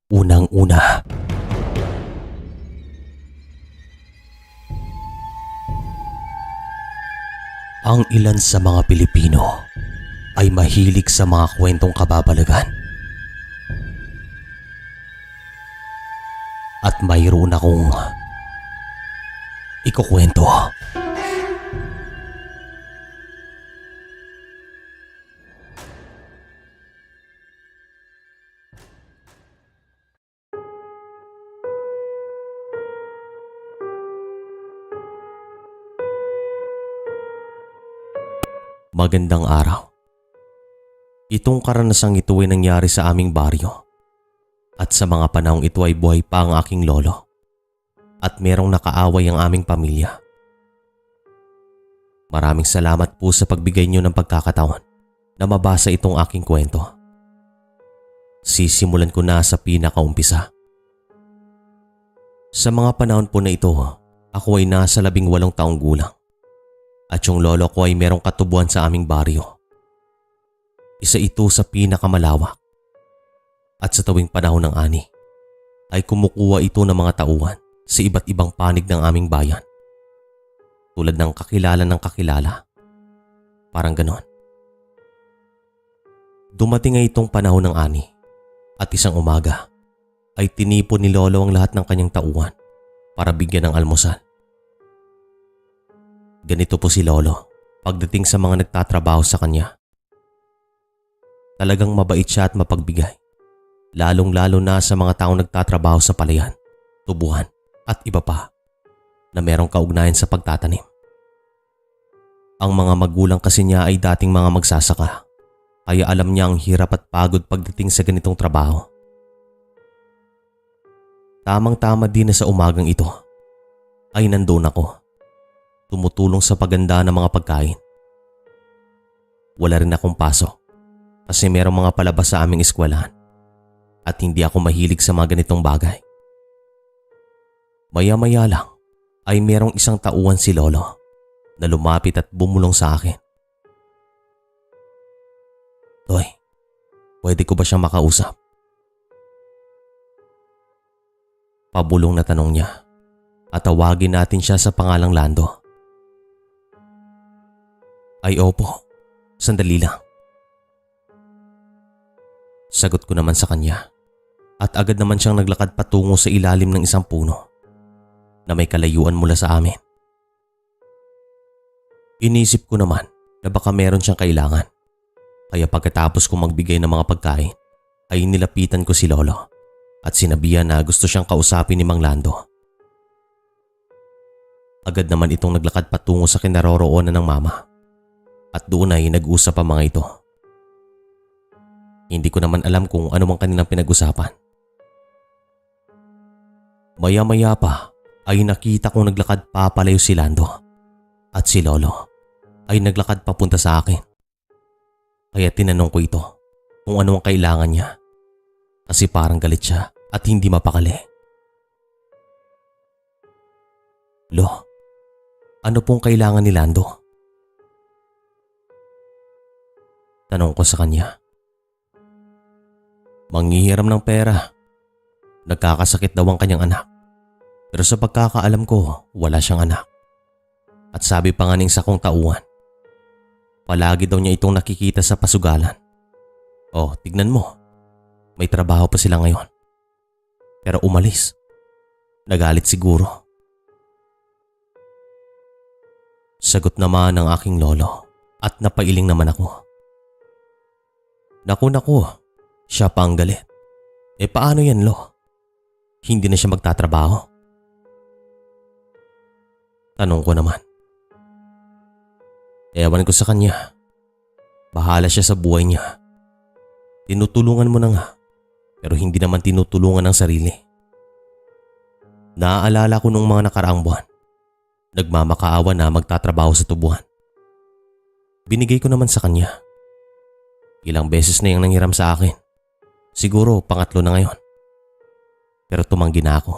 Unang-una, ang ilan sa mga Pilipino ay mahilig sa mga kwentong kababalagan. At mayroon akong ikukwento. Magandang araw. Itong karanasang ito ay nangyari sa aming baryo. At sa mga panahong ito ay buhay pa ang aking lolo. At merong nakaaway ang aming pamilya. Maraming salamat po sa pagbigay niyo ng pagkakataon na mabasa itong aking kwento. Sisimulan ko na sa pinakaumpisa. Sa mga panahon po na ito, ako ay nasa 18 taong gulang. At yung lolo ko ay merong katubuan sa aming baryo. Isa ito sa pinakamalawak. At sa tuwing panahon ng ani, ay kumukuha ito ng mga tauhan sa iba't ibang panig ng aming bayan. Tulad ng kakilala ng kakilala. Parang ganon. Dumating ay itong panahon ng ani at isang umaga ay tinipon ni lolo ang lahat ng kanyang tauhan para bigyan ng almusal. Ganito po si lolo pagdating sa mga nagtatrabaho sa kanya. Talagang mabait siya at mapagbigay, lalong-lalo na sa mga taong nagtatrabaho sa palayan, tubuhan at iba pa na merong kaugnayan sa pagtatanim. Ang mga magulang kasi niya ay dating mga magsasaka, kaya alam niya ang hirap at pagod pagdating sa ganitong trabaho. Tamang-tama din na sa umagang ito ay nandun ako, tumutulong sa pagganda ng mga pagkain. Wala rin akong pasok kasi merong mga palabas sa aming eskwelahan at hindi ako mahilig sa mga ganitong bagay. Maya-maya lang ay merong isang tauhan si lolo na lumapit at bumulong sa akin. Toy, pwede ko ba siyang makausap? Pabulong na tanong niya at tawagin natin siya sa pangalang Lando. Ay opo, sandali lang. Sagot ko naman sa kanya at agad naman siyang naglakad patungo sa ilalim ng isang puno na may kalayuan mula sa amin. Inisip ko naman na baka meron siyang kailangan, kaya pagkatapos kong magbigay ng mga pagkain ay nilapitan ko si lolo at sinabihan na gusto siyang kausapin ni Mang Lando. Agad naman itong naglakad patungo sa kinaroroonan ng mama. At doon ay nag-usap ang mga ito. Hindi ko naman alam kung ano mang kanilang pinag-usapan. Maya-maya pa ay nakita kong naglakad papalayo si Lando at si lolo ay naglakad papunta sa akin. Kaya tinanong ko ito kung ano ang kailangan niya kasi parang galit siya at hindi mapakali. Lo, ano pong kailangan ni Lando? Tanong ko sa kanya. Manghihiram ng pera. Nagkakasakit daw ang kanyang anak. Pero sa pagkakaalam ko, wala siyang anak. At sabi pa nga ng isa kong tauhan, palagi daw niya itong nakikita sa pasugalan. Oh, tignan mo. May trabaho pa sila ngayon. Pero umalis. Nagalit siguro. Sagot naman ng aking lolo at napailing naman ako. Naku, siya pa ang galit. Paano yan, lo? Hindi na siya magtatrabaho? Tanong ko naman. Ewan ko sa kanya. Bahala siya sa buhay niya. Tinutulungan mo na nga, pero hindi naman tinutulungan ang sarili. Naaalala ko nung mga nakaraang buwan. Nagmamakaawa na magtatrabaho sa tubuhan. Binigay ko naman sa kanya. Ilang beses na yung nanghiram sa akin. Siguro pangatlo na ngayon. Pero tumanggi na ako.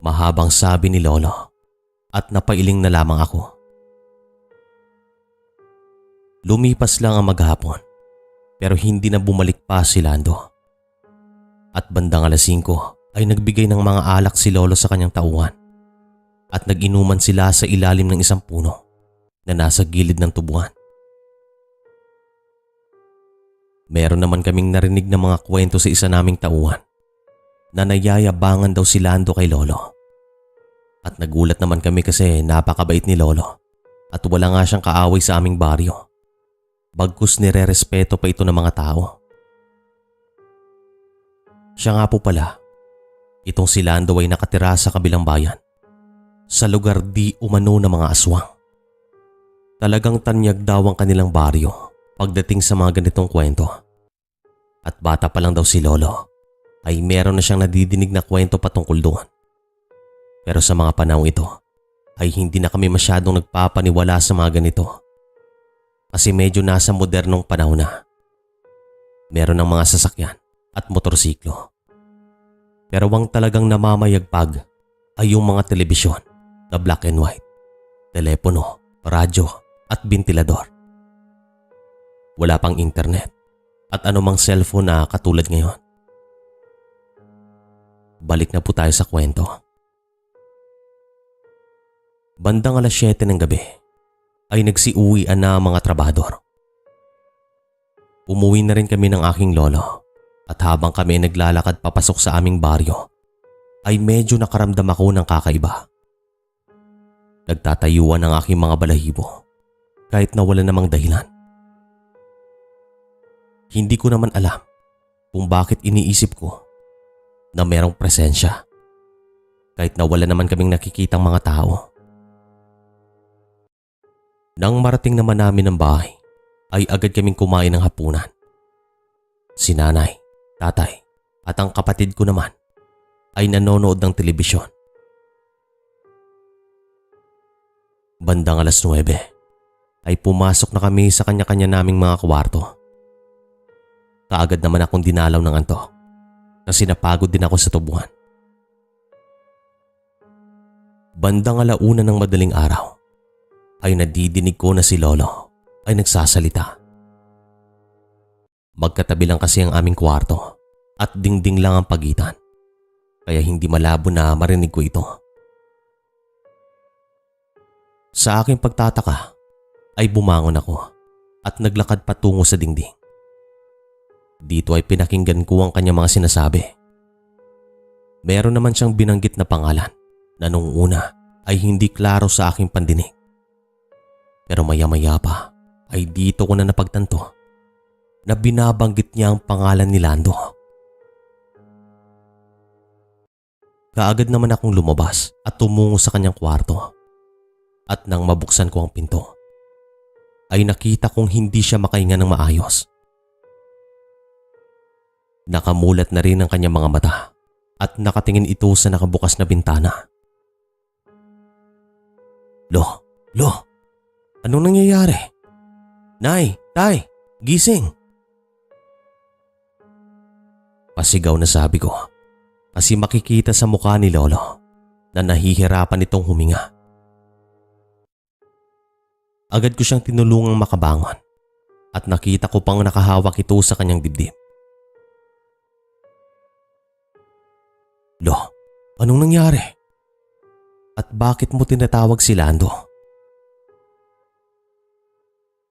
Mahabang sabi ni lolo at napailing na lamang ako. Lumipas lang ang maghapon pero hindi na bumalik pa si Lando At bandang alas 5 ay nagbigay ng mga alak si lolo sa kanyang tauhan at nag-inuman sila sa ilalim ng isang puno na nasa gilid ng tubuan. Meron naman kaming narinig na mga kwento sa isa naming tauhan na nayayabangan daw si Lando kay lolo. At nagulat naman kami kasi napakabait ni lolo at wala nga siyang kaaway sa aming baryo. Bagkus nire-respeto pa ito ng mga tao. Siya nga po pala, itong si Lando ay nakatira sa kabilang bayan, sa lugar di umano ng mga aswang. Talagang tanyag daw ang kanilang baryo pagdating sa mga ganitong kwento. At bata pa lang daw si lolo ay meron na siyang nadidinig na kwento patungkol doon. Pero sa mga panahon ito ay hindi na kami masyadong nagpapaniwala sa mga ganito. Kasi medyo nasa modernong panahon na. Meron ng mga sasakyan at motorsiklo. Pero ang talagang namamayagpag ay yung mga telebisyon na black and white, telepono, radyo at bentilador. Wala pang internet at anumang cellphone na katulad ngayon. Balik na po tayo sa kwento. Bandang alas 7 ng gabi ay nagsiuwian na ang mga trabador. Umuwi na rin kami ng aking lolo at habang kami naglalakad papasok sa aming baryo ay medyo nakaramdam ako ng kakaiba. Nagtatayuan ang aking mga balahibo kahit na wala namang dahilan. Hindi ko naman alam kung bakit iniisip ko na merong presensya kahit na wala naman kaming nakikitang mga tao. Nang marating naman namin ang bahay ay agad kaming kumain ng hapunan. Si nanay, tatay at ang kapatid ko naman ay nanonood ng telebisyon. Bandang alas 9 ay pumasok na kami sa kanya-kanya naming mga kwarto. Kaagad naman akong dinalaw ng antok kasi napagod din ako sa tubuhan. Bandang alauna ng madaling araw ay nadidinig ko na si lolo ay nagsasalita. Magkatabi lang kasi ang aming kwarto at dingding lang ang pagitan, kaya hindi malabo na marinig ko ito. Sa aking pagtataka ay bumangon ako at naglakad patungo sa dingding. Dito ay pinakinggan ko ang kanyang mga sinasabi. Meron naman siyang binanggit na pangalan na nung una ay hindi klaro sa aking pandinig. Pero maya-maya pa ay dito ko na napagtanto na binabanggit niya ang pangalan ni Lando. Kaagad naman akong lumabas at tumungo sa kanyang kwarto. At nang mabuksan ko ang pinto, ay nakita kong hindi siya makahinga ng maayos. Nakamulat na rin ang kanyang mga mata at nakatingin ito sa nakabukas na bintana. Lo, anong nangyayari? Nay, tay, gising! Pasigaw na sabi ko kasi makikita sa mukha ni lolo na nahihirapan itong huminga. Agad ko siyang tinulungang makabangon at nakita ko pang nakahawak ito sa kanyang dibdib. Lo, anong nangyari? At bakit mo tinatawag si Lando?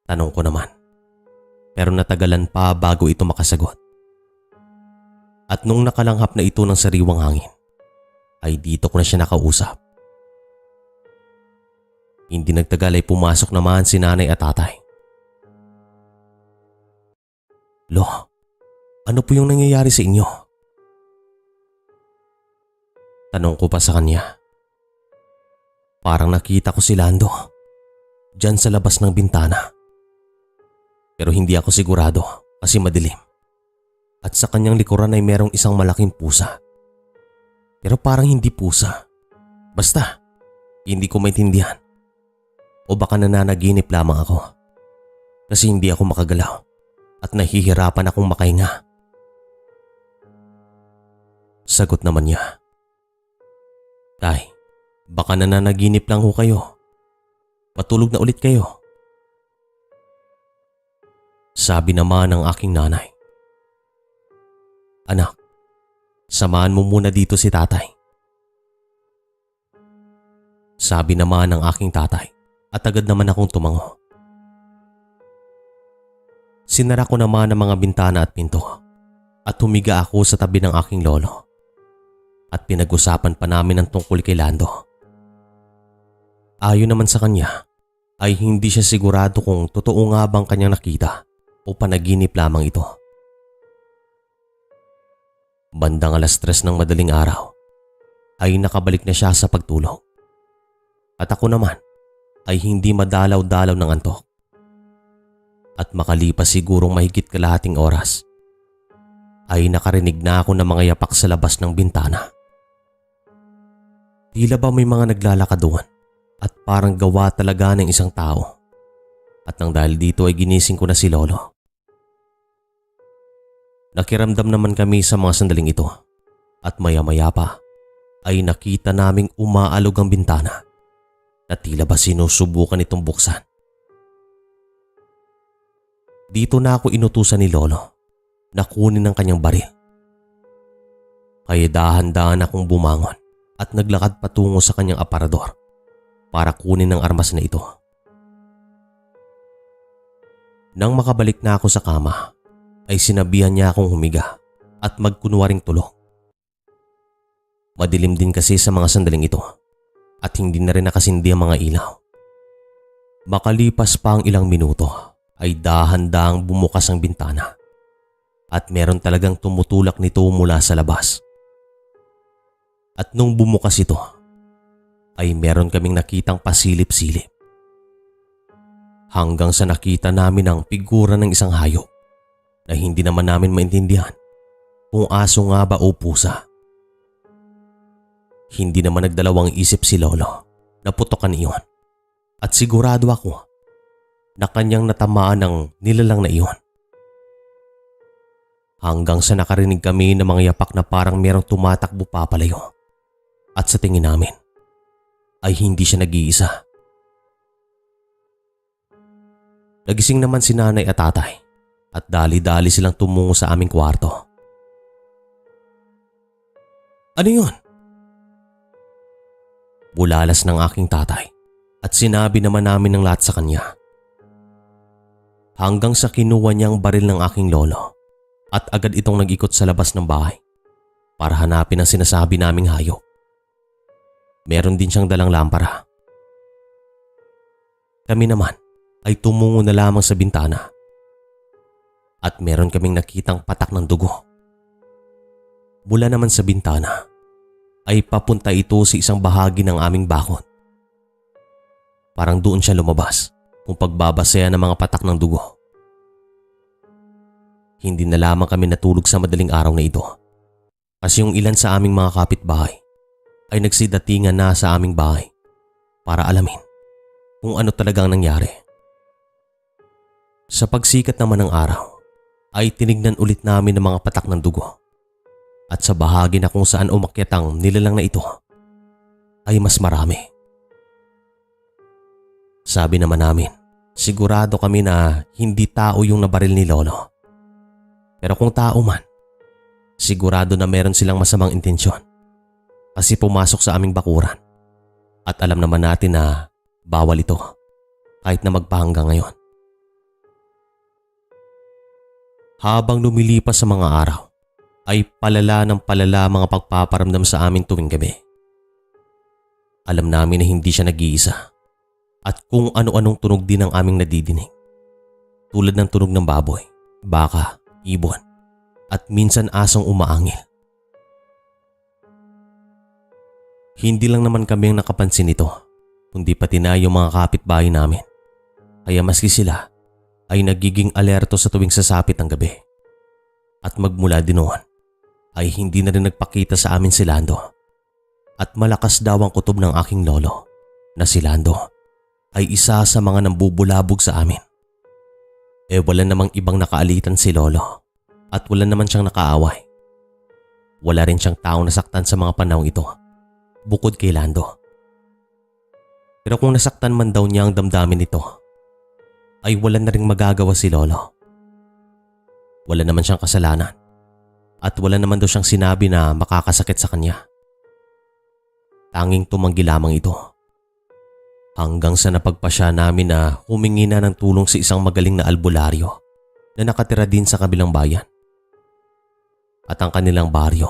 Tanong ko naman. Pero natagalan pa bago ito makasagot. At nung nakalanghap na ito ng sariwang hangin, ay dito ko na siya nakausap. Hindi nagtagal ay pumasok naman si nanay at tatay. Lo, ano po yung nangyayari sa inyo? Tanong ko pa sa kanya. Parang nakita ko si Lando diyan sa labas ng bintana. Pero hindi ako sigurado kasi madilim. At sa kanyang likuran ay merong isang malaking pusa. Pero parang hindi pusa. Basta, hindi ko maintindihan. O baka nananaginip lamang ako. Kasi hindi ako makagalaw at nahihirapan akong makahinga. Sagot naman niya. Tay, baka nananaginip lang ho kayo. Matulog na ulit kayo. Sabi naman ng aking nanay. Anak, samahan mo muna dito si tatay. Sabi naman ng aking tatay at agad naman akong tumango. Sinara ko naman ang mga bintana at pinto at humiga ako sa tabi ng aking lolo. At pinag-usapan pa namin ang tungkol kay Lando. Ayon naman sa kanya ay hindi siya sigurado kung totoo nga bang kanyang nakita o panaginip lamang ito. Bandang 3:00 ng madaling araw ay nakabalik na siya sa pagtulog. At ako naman ay hindi madalaw-dalaw ng antok. At makalipas sigurong mahigit kalahating oras ay nakarinig na ako ng mga yapak sa labas ng bintana. Tila ba may mga naglalakad doon at parang gawa talaga ng isang tao. At nang dahil dito ay ginising ko na si lolo. Nakiramdam naman kami sa mga sandaling ito at maya-maya pa ay nakita naming umaalog ang bintana na tila ba sinusubukan itong buksan. Dito na ako inutusan ni lolo na kunin ang kanyang baril. Kaya dahan-dahan akong bumangon at naglakad patungo sa kanyang aparador para kunin ang armas na ito. Nang makabalik na ako sa kama, ay sinabihan niya akong humiga at magkunwaring tulog. Madilim din kasi sa mga sandaling ito at hindi na rin nakasindi ang mga ilaw. Makalipas pa ang ilang minuto ay dahan-dahang bumukas ang bintana at meron talagang tumutulak nito mula sa labas. At nung bumukas ito, ay meron kaming nakitang pasilip-silip. Hanggang sa nakita namin ang figura ng isang hayop na hindi naman namin maintindihan kung aso nga ba o pusa. Hindi naman nagdalawang isip si lolo na putokan iyon at sigurado ako na kanyang natamaan ng nilalang na iyon. Hanggang sa nakarinig kami ng mga yapak na parang merong tumatakbo papalayo. At sa tingin namin ay hindi siya nag-iisa. Nagising naman si nanay at tatay at dali-dali silang tumungo sa aming kwarto. Ano yun? Bulalas ng aking tatay at sinabi naman namin ng lahat sa kanya. Hanggang sa kinuha niya ang baril ng aking lolo at agad itong nag-ikot sa labas ng bahay para hanapin ang sinasabi naming hayop. Meron din siyang dalang lampara. Kami naman ay tumungo na lamang sa bintana at meron kaming nakitang patak ng dugo. Mula naman sa bintana ay papunta ito sa isang bahagi ng aming bakod. Parang doon siya lumabas kung pagbabasaya ng mga patak ng dugo. Hindi na lamang kami natulog sa madaling araw na ito kasi yung ilan sa aming mga kapitbahay ay nagsidatingan na sa aming bahay para alamin kung ano talagang nangyari. Sa pagsikat naman ng araw ay tinignan ulit namin ang mga patak ng dugo at sa bahagi na kung saan umakyat ang nilalang na ito ay mas marami. Sabi naman namin, sigurado kami na hindi tao yung nabaril ni lolo. Pero kung tao man, sigurado na meron silang masamang intensyon. Kasi pumasok sa aming bakuran at alam naman natin na bawal ito kahit na magpahanggang ngayon. Habang lumilipas sa mga araw ay palala ng palala mga pagpaparamdam sa amin tuwing gabi. Alam namin na hindi siya nag-iisa at kung ano-anong tunog din ang aming nadidinig. Tulad ng tunog ng baboy, baka, ibon at minsan asong umaangil. Hindi lang naman kami ang nakapansin nito, kundi pati na yung mga kapitbahay namin. Kaya maski sila ay nagiging alerto sa tuwing sasapit ang gabi. At magmula din noon ay hindi na rin nagpakita sa amin si Lando. At malakas daw ang kutob ng aking lolo na si Lando ay isa sa mga nambubulabog sa amin. Wala namang ibang nakaalitan si lolo at wala naman siyang nakaaway. Wala rin siyang taong nasaktan sa mga panahong ito. Bukod kay Lando. Pero kung nasaktan man daw niya ang damdamin nito, ay wala na ring magagawa si lolo. Wala naman siyang kasalanan at wala naman daw siyang sinabi na makakasakit sa kanya. Tanging tumanggi lamang ito. Hanggang sa napagpasya namin na humingi na ng tulong sa isang magaling na albularyo na nakatira din sa kabilang bayan. At ang kanilang baryo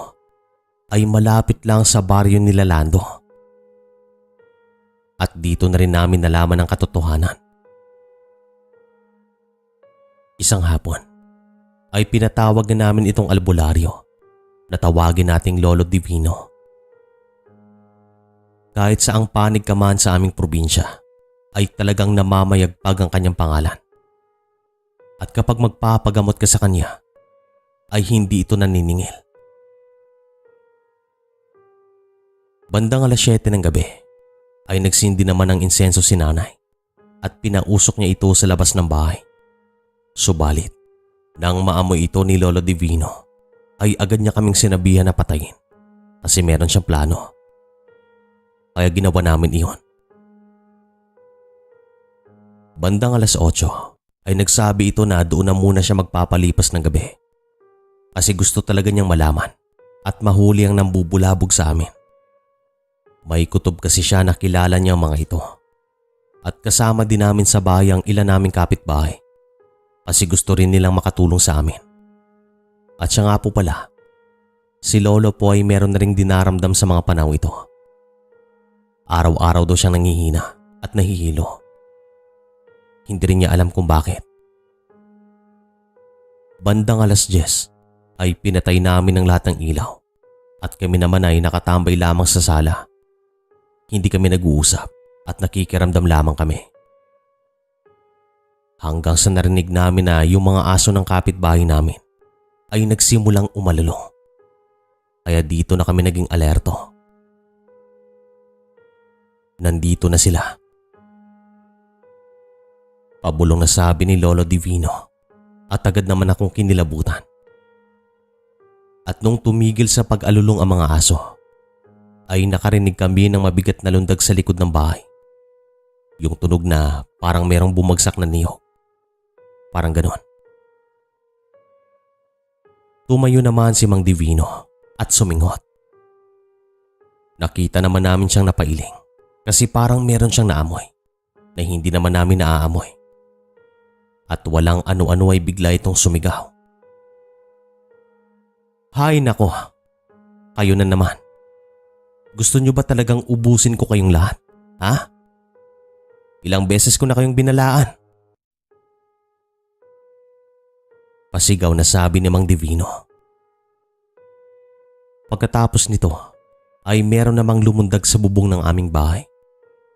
ay malapit lang sa baryo nila Lando. At dito na rin namin nalaman ang katotohanan. Isang hapon ay pinatawag na namin itong albularyo na tawagin nating Lolo Divino. Kahit saang panig ka man sa aming probinsya ay talagang namamayagpag ang kanyang pangalan. At kapag magpapagamot ka sa kanya ay hindi ito naniningil. Bandang 7:00 ng gabi ay nagsindi naman ng insenso si nanay at pinausok niya ito sa labas ng bahay. Subalit, nang maamoy ito ni Lolo Divino ay agad niya kaming sinabihan na patayin kasi meron siyang plano. Kaya ginawa namin iyon. Bandang 8:00 ay nagsabi ito na doon na muna siya magpapalipas ng gabi kasi gusto talaga niyang malaman at mahuli ang nambubulabog sa amin. May kutob kasi siya na kilala niya mga ito at kasama din namin sa bahay ang ilan naming kapitbahay kasi gusto rin nilang makatulong sa amin. At siya nga po pala, si Lolo po ay meron na ring dinaramdam sa mga panahon ito. Araw-araw daw siyang nangihina at nahihilo. Hindi rin niya alam kung bakit. Bandang 10:00 ay pinatay namin ang lahat ng ilaw at kami naman ay nakatambay lamang sa sala. Hindi kami nag-uusap at nakikiramdam lamang kami. Hanggang sa narinig namin na yung mga aso ng kapitbahay namin ay nagsimulang umalulong. Kaya dito na kami naging alerto. Nandito na sila. Pabulong na sabi ni Lolo Divino at agad naman akong kinilabutan. At nung tumigil sa pag-alulong ang mga aso, ay nakarinig kami ng mabigat na lundag sa likod ng bahay. Yung tunog na parang merong bumagsak na niyog. Parang ganon. Tumayo naman si Mang Divino at sumingot. Nakita naman namin siyang napailing. Kasi parang meron siyang naamoy na hindi naman namin naaamoy. At walang ano-ano ay bigla itong sumigaw. Hay nako, kayo na naman. Gusto niyo ba talagang ubusin ko kayong lahat? Ha? Ilang beses ko na kayong binalaan. Pasigaw na sabi ni Mang Divino. Pagkatapos nito ay meron namang lumundag sa bubong ng aming bahay.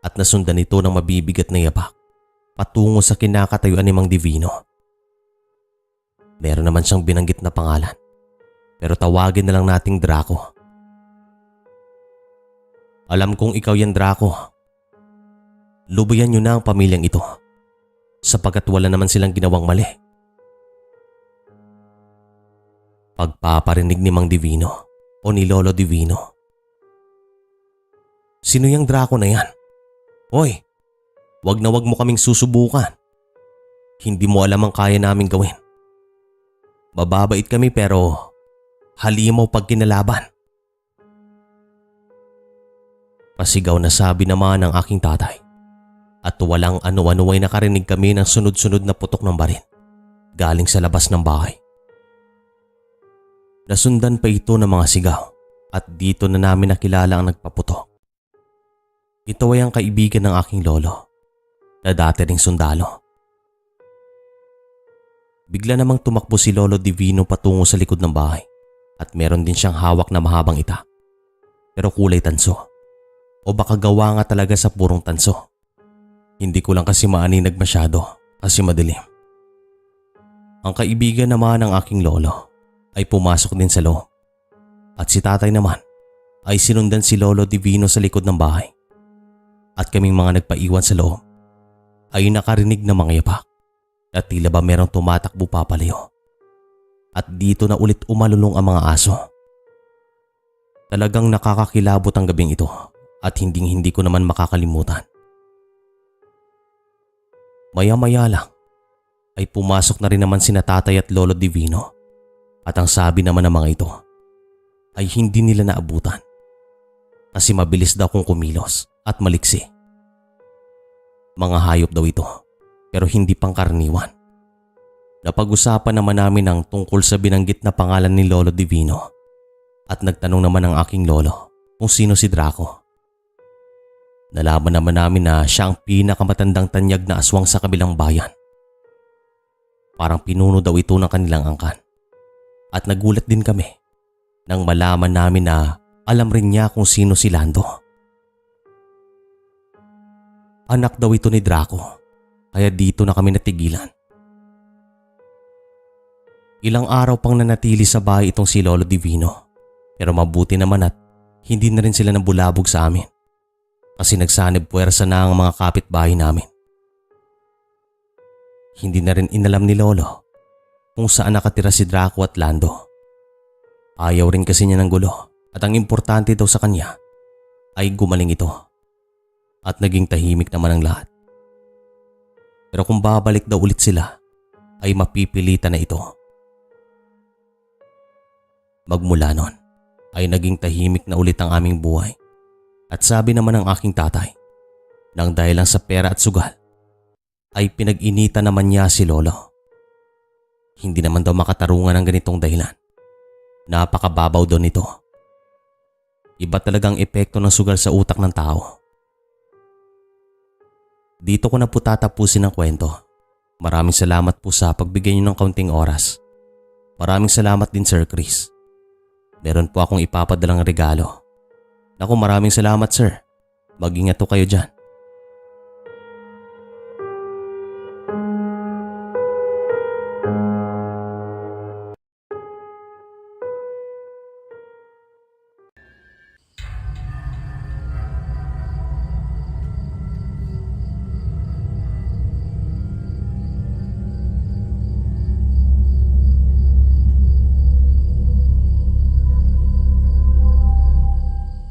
At nasundan ito ng mabibigat na yapak patungo sa kinakatayuan ni Mang Divino. Meron naman siyang binanggit na pangalan pero tawagin na lang nating Draco. Alam kong ikaw yan, Draco. Lubayan niyo na ang pamilyang ito sapagkat wala naman silang ginawang mali. Pagpaparinig ni Mang Divino o ni Lolo Divino. Sino yung Draco na yan? Hoy, wag na wag mo kaming susubukan. Hindi mo alam ang kaya naming gawin. Mababait kami pero halimaw pag kinalaban. Pasigaw na sabi naman ng aking tatay. At walang ano-ano ay nakarinig kami ng sunod-sunod na putok ng baril galing sa labas ng bahay. Nasundan pa ito ng mga sigaw at dito na namin nakilala ang nagpaputok. Ito ay ang kaibigan ng aking lolo na dati ring sundalo. Bigla namang tumakbo si Lolo Divino patungo sa likod ng bahay at meron din siyang hawak na mahabang itak pero kulay tanso o baka gawa nga talaga sa purong tanso. Hindi ko lang kasi maaninag masyado kasi madilim. Ang kaibigan naman ng aking lolo ay pumasok din sa loob at si tatay naman ay sinundan si Lolo Divino sa likod ng bahay. At kaming mga nagpaiwan sa loob ay nakarinig ng mga yapak at tila ba merong tumatakbo papalayo. At dito na ulit umalulong ang mga aso. Talagang nakakakilabot ang gabing ito at hindi ko naman makakalimutan. Maya-maya lang ay pumasok na rin naman sina tatay at Lolo Divino At ang sabi naman ng mga ito ay hindi nila naabutan kasi mabilis daw kung kumilos at maliksi. Mga hayop daw ito pero hindi pangkaraniwan. Napag-usapan naman namin ang tungkol sa binanggit na pangalan ni Lolo Divino at nagtanong naman ang aking lolo kung sino si Draco. Nalaman naman namin na siya ang pinakamatandang tanyag na aswang sa kabilang bayan. Parang pinuno daw ito ng kanilang angkan. At nagulat din kami nang malaman namin na alam rin niya kung sino si Lando. Anak daw ito ni Draco, kaya dito na kami natigilan. Ilang araw pang nanatili sa bahay itong si Lolo Divino, pero mabuti naman at hindi na rin sila nabulabog sa amin kasi nagsanib puwersa na ang mga kapitbahay namin. Hindi na rin inalam ni Lolo kung saan nakatira si Draco at Lando. Ayaw rin kasi niya ng gulo at ang importante daw sa kanya ay gumaling ito at naging tahimik naman ang lahat. Pero kung babalik daw ulit sila ay mapipilitan na ito. Magmula nun ay naging tahimik na ulit ang aming buhay at sabi naman ng aking tatay nang dahil lang sa pera at sugal ay pinag-inita naman niya si Lolo. Hindi naman daw makatarungan ng ganitong dahilan. Napakababaw daw nito. Iba talagang epekto ng sugal sa utak ng tao. Dito ko na po tatapusin ang kwento. Maraming salamat po sa pagbigay niyo ng kaunting oras. Maraming salamat din Sir Chris. Meron po akong ipapadalang regalo. Naku, maraming salamat sir. Mag-ingat po kayo dyan.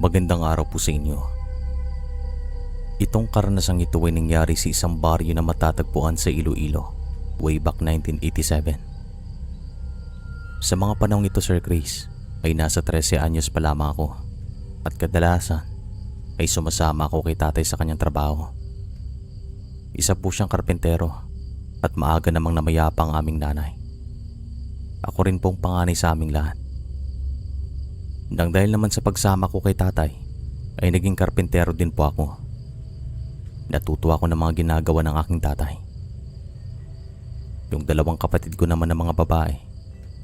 Magandang araw po sa inyo. Itong karanasang ito ay nangyari sa isang baryo na matatagpuan sa Iloilo way back 1987. Sa mga panahong ito Sir Chris ay nasa 13 anyos pa lamang ako at kadalasan ay sumasama ako kay tatay sa kanyang trabaho. Isa po siyang karpentero at maaga namang namayapa ang aming nanay. Ako rin pong panganay sa aming lahat. Nang dahil naman sa pagsama ko kay tatay ay naging karpentero din po ako. Natuto ako ng mga ginagawa ng aking tatay. Yung dalawang kapatid ko naman ng mga babae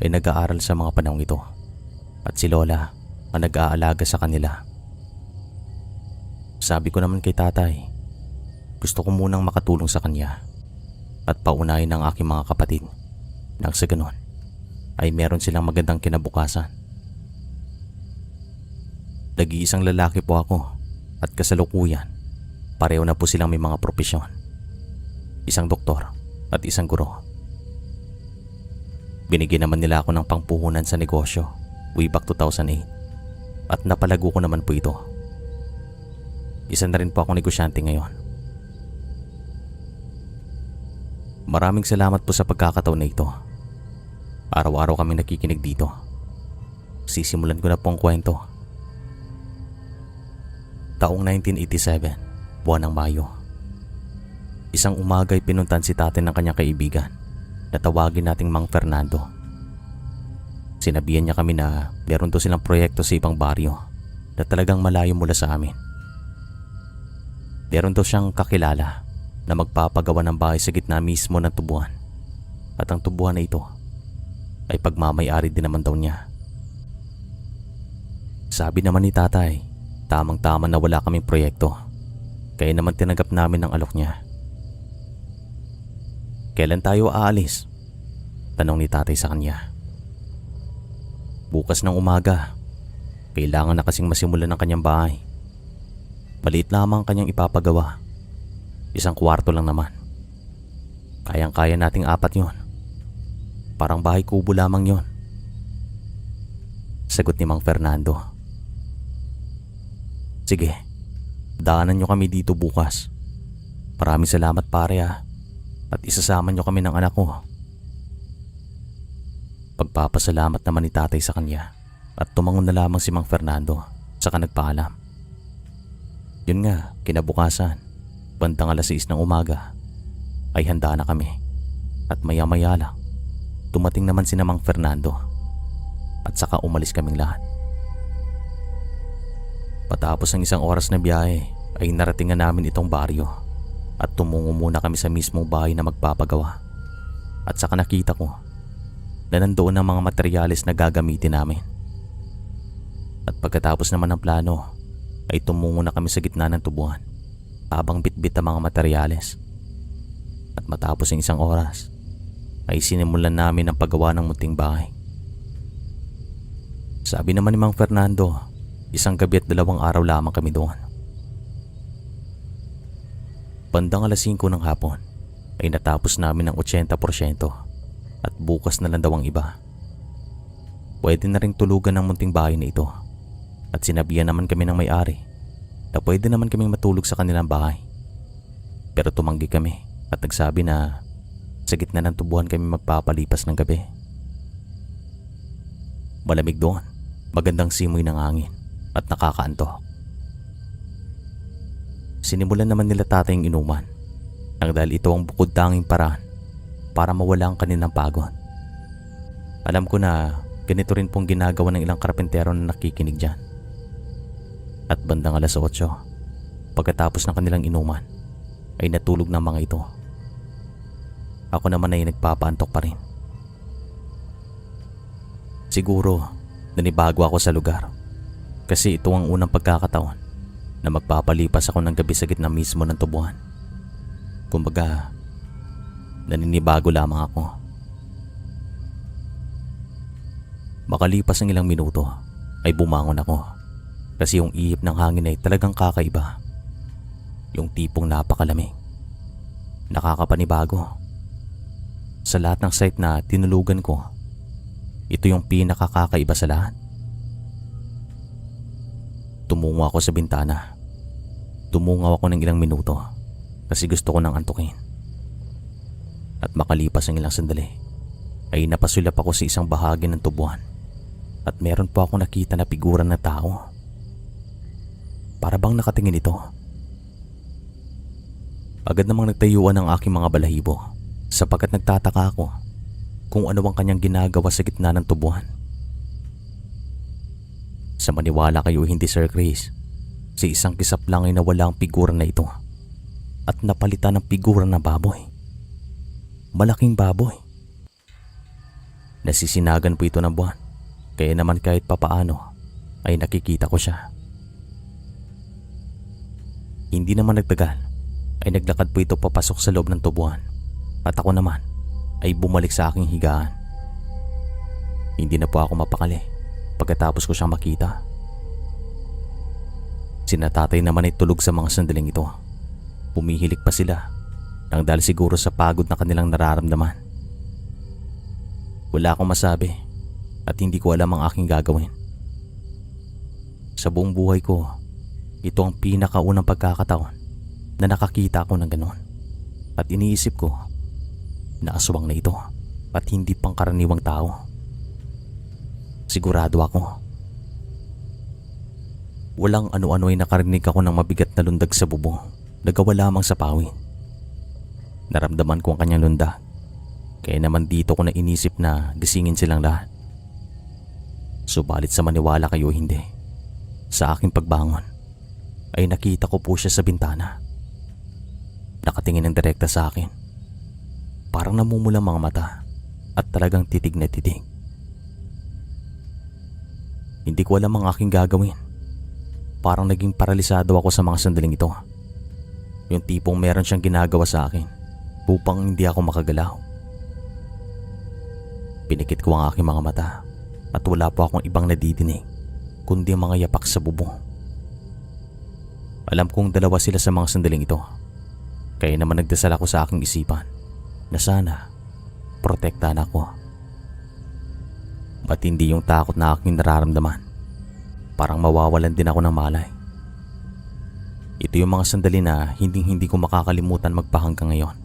ay nag-aaral sa mga panahong ito at si Lola ang nag-aalaga sa kanila. Sabi ko naman kay tatay, gusto ko munang makatulong sa kanya at paunahin ang aking mga kapatid nang sa ganon ay meron silang magandang kinabukasan. Nag-iisang lalaki po ako at kasalukuyan pareho na po silang may mga propesyon. Isang doktor at isang guro. Binigyan naman nila ako ng pangpuhunan sa negosyo way back 2008 at napalago ko naman po ito. Isa na rin po akong negosyante ngayon. Maraming salamat po sa pagkakataon na ito. Araw-araw kami nakikinig dito. Sisimulan ko na po ang kwento. Taong 1987, buwan ng Mayo. Isang umaga ay pinuntan si tatay ng kanyang kaibigan na tawagin nating Mang Fernando. Sinabihan niya kami na meron to silang proyekto sa ibang baryo na talagang malayo mula sa amin. Meron to siyang kakilala na magpapagawa ng bahay sa gitna mismo ng tubuan at ang tubuan na ito ay pagmamay-ari din naman daw niya. Sabi naman ni tatay, tamang-tama na wala kaming proyekto, kaya naman tinanggap namin ang alok niya. Kailan tayo aalis? Tanong ni tatay sa kanya. Bukas ng umaga. Kailangan na kasing masimulan ng kanyang bahay. Maliit lamang kanyang ipapagawa. Isang kwarto lang naman. Kayang-kaya nating 4 yon. Parang bahay kubo lamang yon. Sagot ni Mang Fernando. Sige, daanan nyo kami dito bukas. Maraming salamat pare at isasama nyo kami ng anak ko. Pagpapasalamat naman ni tatay sa kanya at tumangon na lamang si Mang Fernando saka nagpaalam. Yun nga, kinabukasan, bandang 6:00 ng umaga ay handa na kami at maya-maya lang dumating naman si Mang Fernando at saka umalis kaming lahat. Patapos ng 1 oras na biyahe ay naratingan namin itong baryo at tumungo muna kami sa mismong bahay na magpapagawa at saka nakita ko na nandoon ang mga materyales na gagamitin namin. At pagkatapos naman ng plano ay tumungo na kami sa gitna ng tubuhan habang bitbit ang mga materyales. At matapos ng 1 oras ay sinimulan namin ang paggawa ng munting bahay. Sabi naman ni Mang Fernando, 1 gabi at 2 araw lamang kami doon. Bandang 5:00 ng hapon ay natapos namin ng 80% at bukas na lang daw ang iba. Pwede na ring tulugan ng munting bahay na ito at sinabihan naman kami ng may-ari na pwede naman kaming matulog sa kanilang bahay. Pero tumanggi kami at nagsabi na sa gitna ng tubuhan kami magpapalipas ng gabi. Malamig doon, magandang simoy ng hangin at nakakaantok. Sinimulan naman nila tatay ang inuman nang dahil ito ang bukod tanging paraan para mawala ang kanilang pagod. Alam ko na ganito rin pong ginagawa ng ilang karpentero na nakikinig dyan. At bandang 8:00, pagkatapos ng kanilang inuman, ay natulog ng mga ito. Ako naman ay nagpapaantok pa rin. Siguro nanibago ako sa lugar kasi ito ang unang pagkakataon na magpapalipas ako ng gabi sa gitna mismo ng tubuhan. Kumbaga, naninibago lamang ako. Makalipas ng ilang minuto ay bumangon ako kasi yung ihip ng hangin ay talagang kakaiba. Yung tipong napakalamig. Nakakapanibago. Sa lahat ng site na tinulugan ko, ito yung pinakakakaiba sa lahat. Tumungo ako sa bintana. Tumungaw ako ng ilang minuto kasi gusto ko nang antukin. At makalipas ang ilang sandali ay napasulap ako sa isang bahagi ng tubuhan at meron po ako nakita na figura na tao. Para bang nakatingin ito. Agad namang nagtayuan ang aking mga balahibo sapagkat nagtataka ako kung ano ang kanyang ginagawa sa gitna ng tubuhan. Sa maniwala kayo hindi, Sir Chris, sa isang kisap lang ay nawala ang figura na ito at napalitan ng figura na baboy. Malaking baboy. Nasisinagan po ito ng buwan, kaya naman kahit papaano ay nakikita ko siya. Hindi naman nagtagal ay naglakad po ito papasok sa loob ng tubuhan at ako naman ay bumalik sa aking higaan. Hindi na po ako mapakali pagkatapos ko siyang makita. Sina tatay naman ay tulog sa mga sandaling ito. Pumihilik pa sila nang dahil siguro sa pagod na kanilang nararamdaman. Wala akong masabi at hindi ko alam ang aking gagawin. Sa buong buhay ko, ito ang pinakaunang pagkakataon na nakakita ako ng ganon. At iniisip ko na aswang na ito at hindi pangkaraniwang tao. Sigurado ako. Walang ano-ano ay nakarinig ako ng mabigat na lundag sa bubong na gawa lamang sa pawid. Naramdaman ko ang kanyang lundag. Kaya naman dito ko na inisip na gisingin silang lahat. Subalit sa maniwala kayo hindi, sa aking pagbangon ay nakita ko po siya sa bintana. Nakatingin ng direkta sa akin. Parang namumula mga mata at talagang titig na titig. Hindi ko alam ang aking gagawin. Parang naging paralisado ako sa mga sandaling ito. Yung tipong meron siyang ginagawa sa akin upang hindi ako makagalaw. Pinikit ko ang aking mga mata at wala po akong ibang nadidinig kundi mga yapak sa bubong. Alam kong dalawa sila sa mga sandaling ito. Kaya naman nagdasal ako sa aking isipan na sana protektahan ako. Ba't hindi yung takot na aking nararamdaman? Parang mawawalan din ako ng malay. Ito yung mga sandali na hindi ko makakalimutan magpahanggang ngayon.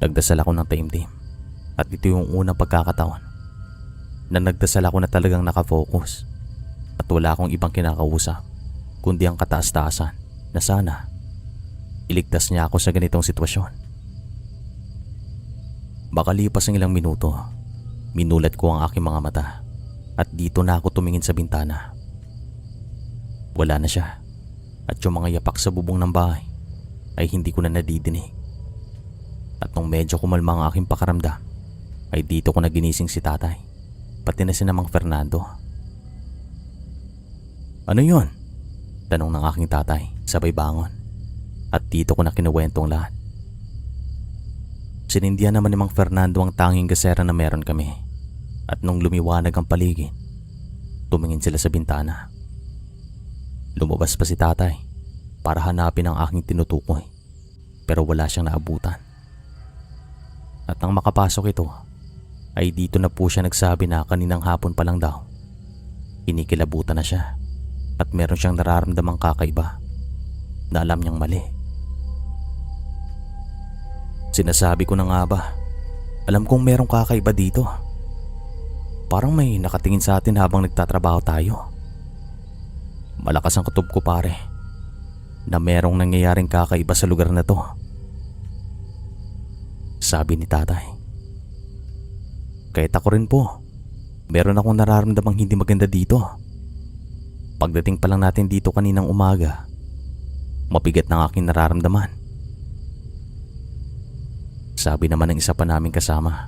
Nagdasal ako ng taimtim At ito yung unang pagkakataon na nagdasal ako na talagang nakafocus at wala akong ibang kinakausap kundi ang kataas-taasan na sana iligtas niya ako sa ganitong sitwasyon. Makalipas ang ilang minuto, minulat ko ang aking mga mata at dito na ako tumingin sa bintana. Wala na siya at yung mga yapak sa bubong ng bahay ay hindi ko na nadidinig. At nung medyo kumalma ang aking pakaramdam ay dito ko na ginising si tatay pati na si Mang Fernando. "Ano yun?" tanong ng aking tatay sabay bangon at dito ko na kinuwentong lahat. Sinindihan naman ni Mang Fernando ang tanging gasera na meron kami at nung lumiwanag ang paligid, tumingin sila sa bintana. Lumabas pa si tatay para hanapin ang aking tinutukoy pero wala siyang naabutan. At nang makapasok ito, ay dito na po siya nagsabi na kaninang hapon pa lang daw kinikilabutan na siya at meron siyang nararamdamang kakaiba na alam niyang mali. Sinasabi ko na nga ba, alam kong merong kakaiba dito. Parang may nakatingin sa atin habang nagtatrabaho tayo. Malakas ang kutob ko pare na merong nangyayaring kakaiba sa lugar na to, sabi ni tatay. Kahit ako rin po, meron akong nararamdamang hindi maganda dito. Pagdating pa lang natin dito kaninang umaga, mabigat ng aking nararamdaman, sabi naman ng isa pa naming kasama.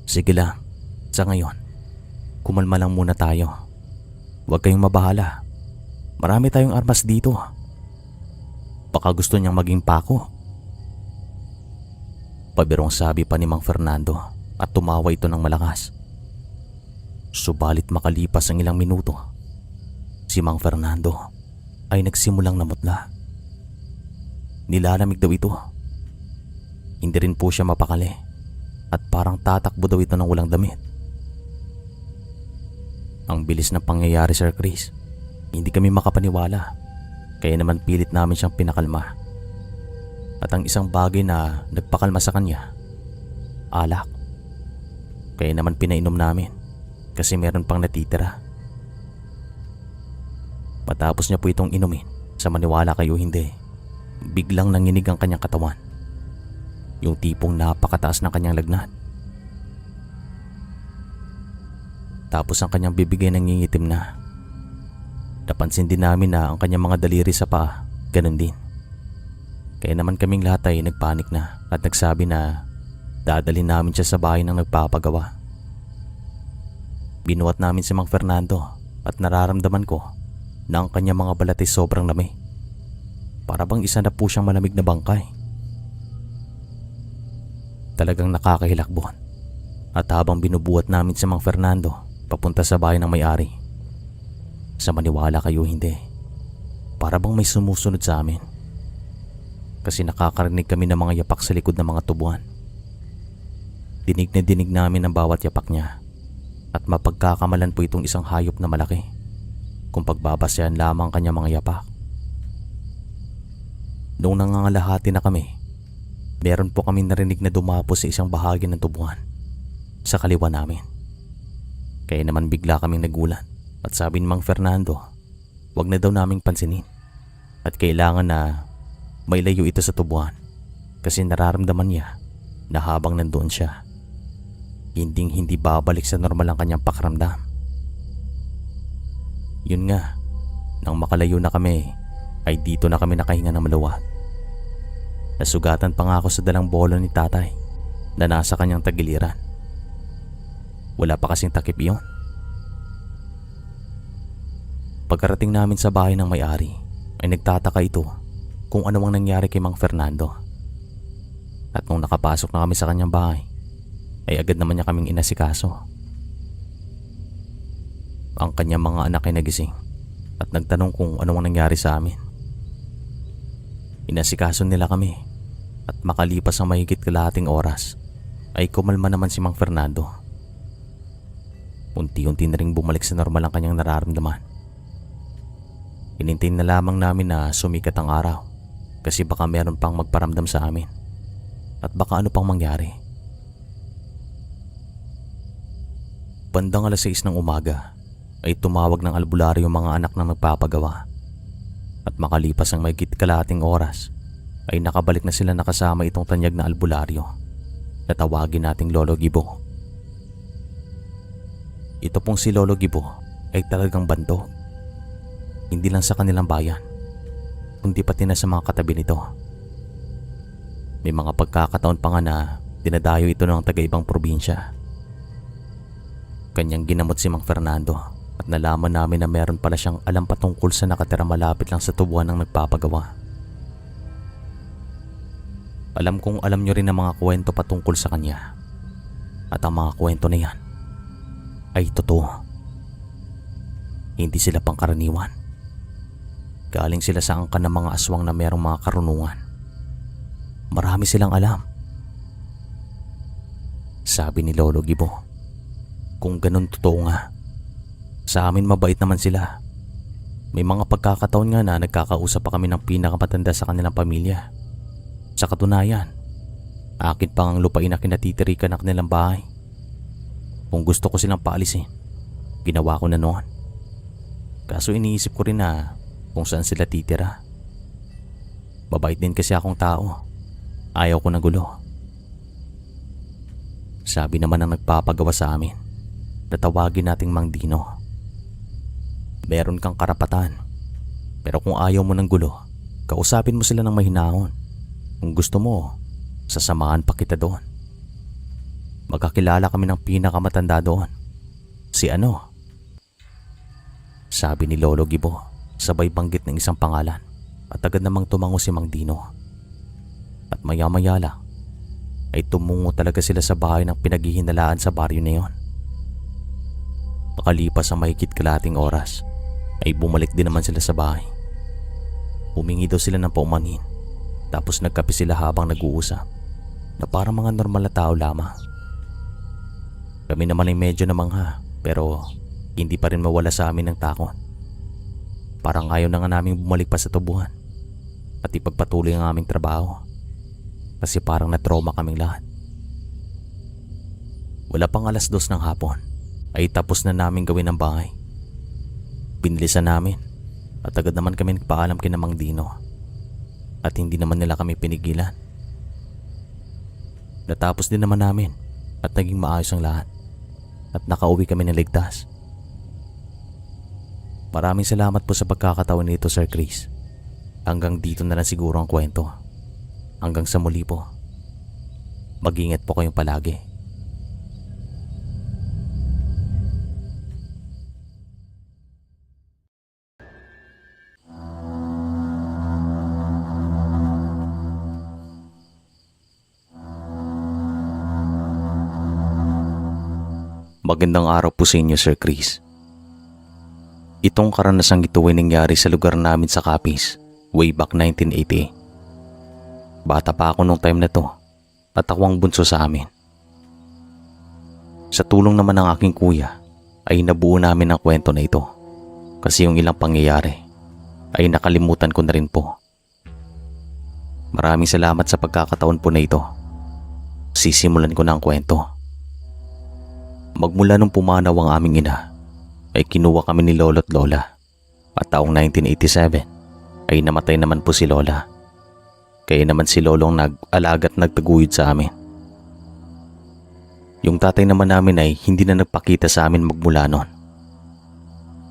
Sige lang, sa ngayon, kumalma lang muna tayo. Huwag kayong mabahala. Marami tayong armas dito. Baka gusto niyang maging pako. Pabirong sabi pa ni Mang Fernando at tumawa ito ng malakas. Subalit makalipas ang ilang minuto, si Mang Fernando ay nagsimulang namutla. Nilalamig daw ito. Hindi rin po siya mapakali at parang tatakbo daw ito ng walang damit. Ang bilis ng pangyayari, Sir Chris. Hindi kami makapaniwala, kaya naman pilit namin siyang pinakalma. At ang isang bagay na nagpakalma sa kanya, alak. Kaya naman pinainom namin kasi meron pang natitira. Matapos niya po itong inumin, sa maniwala kayo hindi, biglang nanginig ang kanyang katawan. Yung tipong napakataas ng kanyang lagnat. Tapos ang kanyang bibig ay nangingitim na. Napansin din namin na ang kanyang mga daliri sa paa, ganun din. Kaya naman kaming lahat ay nagpanik na at nagsabi na dadalhin namin siya sa bahay ng nagpapagawa. Binuhat namin si Mang Fernando at nararamdaman ko na ang kanyang mga balat ay sobrang lamig. Para bang isa na po siyang malamig na bangkay. Talagang nakakahilakbon. At habang binubuhat namin si Mang Fernando papunta sa bahay ng may-ari, sa maniwala kayo hindi, para bang may sumusunod sa amin. Kasi nakakarinig kami ng mga yapak sa likod ng mga tubuan. Dinig na dinig namin ang bawat yapak niya at mapagkakamalan po itong isang hayop na malaki kung pagbabasehan lamang kanya mga yapak. Noong nangangalahati na kami, meron po kami narinig na dumapo sa isang bahagi ng tubuan sa kaliwa namin. Kaya naman bigla kaming nagulat at sabi ni Mang Fernando, wag na daw naming pansinin at kailangan na may layo ito sa tubuan kasi nararamdaman niya na habang nandoon siya, hindi babalik sa normal ang kanyang pakiramdam. Yun nga, nang makalayo na kami, ay dito na kami nakahinga ng maluwag. Nasugatan pa nga ako sa dalang bolo ni tatay na nasa kanyang tagiliran. Wala pa kasing takip iyon. Pagkarating namin sa bahay ng may-ari, ay nagtataka ito kung ano ang nangyari kay Mang Fernando. At nung nakapasok na kami sa kanyang bahay, ay agad naman niya kaming inasikaso. Ang kanyang mga anak ay nagising at nagtanong kung ano ang nangyari sa amin. Inasikaso nila kami at makalipas ang mahigit kalahating oras ay kumalma naman si Mang Fernando. Unti-unti na ring bumalik sa normal ang kanyang nararamdaman. Hinintay na lamang namin na sumikat ang araw kasi baka meron pang magparamdam sa amin at baka ano pang mangyari Bandang 6:00 ng umaga ay tumawag ng albularyo yung mga anak na nagpapagawa. At makalipas ang mahigit kalahating oras ay nakabalik na sila nakasama itong tanyag na albularyo na tawagin nating Lolo Gibo. Ito pong si Lolo Gibo ay talagang bandog. Hindi lang sa kanilang bayan, kundi pati na sa mga katabi nito. May mga pagkakataon pa nga na dinadayo ito ng taga-ibang probinsya. Kanyang ginamot si Mang Fernando at nalaman namin na meron pala siyang alam patungkol sa nakatira malapit lang sa tubuan ng nagpapagawa. Alam kong alam nyo rin ang mga kwento patungkol sa kanya. At ang mga kwento na yan ay totoo. Hindi sila pangkaraniwan. Galing sila sa angkan ng mga aswang na merong mga karunungan. Marami silang alam. Sabi ni Lolo Gibo, kung ganun totoo nga, sa amin mabait naman sila. May mga pagkakataon nga na nagkakausap pa kami ng pinakamatanda sa kanilang pamilya. Sa katunayan, akin pang ang lupain na kinatitirikan ng kanilang bahay. Kung gusto ko silang paalisin, ginawa ko na noon. Kaso iniisip ko rin na kung saan sila titira. Mabait din kasi akong tao. Ayaw ko ng gulo. Sabi naman ng nagpapagawa sa amin na tawagin nating Mang Dino. Meron kang karapatan, pero kung ayaw mo ng gulo, kausapin mo sila ng mahinahon. Kung gusto mo, sasamahan pa kita doon. Magkakilala kami ng pinakamatanda doon. Si ano? Sabi ni Lolo Gibo, sabay banggit ng isang pangalan, at agad namang tumango si Mang Dino. At maya-maya lang ay tumungo talaga sila sa bahay ng pinaghihinalaan sa baryo na yon. Makalipas ang mahigit kalahating oras ay bumalik din naman sila sa bahay. Humingi daw sila ng paumanhin, tapos nagkape sila habang nag-uusap na parang mga normal na tao lamang. Kami naman ay medyo namangha, pero hindi pa rin mawala sa amin ng takot. Parang ayaw na nga namin bumalik pa sa tubuhan at ipagpatuloy ang aming trabaho. Kasi parang na-trauma kaming lahat. Wala pang 2:00 ng hapon ay tapos na namin gawin ang bahay. Binilisan namin at agad naman kami nagpaalam kina Mang Dino. At hindi naman nila kami pinigilan. Natapos din naman namin at naging maayos ang lahat. At nakauwi kami ng ligtas. Maraming salamat po sa pagkakataon nito, Sir Chris. Hanggang dito na lang siguro ang kwento. Hanggang sa muli po. Mag-ingat po kayong palagi. Magandang araw po sa inyo, Sir Chris. Itong karanasang ito ay nangyari sa lugar namin sa Capiz, way back 1988. Bata pa ako nung time na to at ako ang bunso sa amin. Sa tulong naman ng aking kuya ay nabuo namin ang kwento na ito kasi yung ilang pangyayari ay nakalimutan ko na rin po. Maraming salamat sa pagkakataon po na ito. Sisimulan ko na ang kwento. Magmula nung pumanaw ang aming ina, ay kinuha kami ni Lolo at Lola. At taong 1987 ay namatay naman po si Lola. Kaya naman si Lolong nag-alaga at nagtaguyod sa amin. Yung tatay naman namin ay hindi na nagpakita sa amin magmula noon.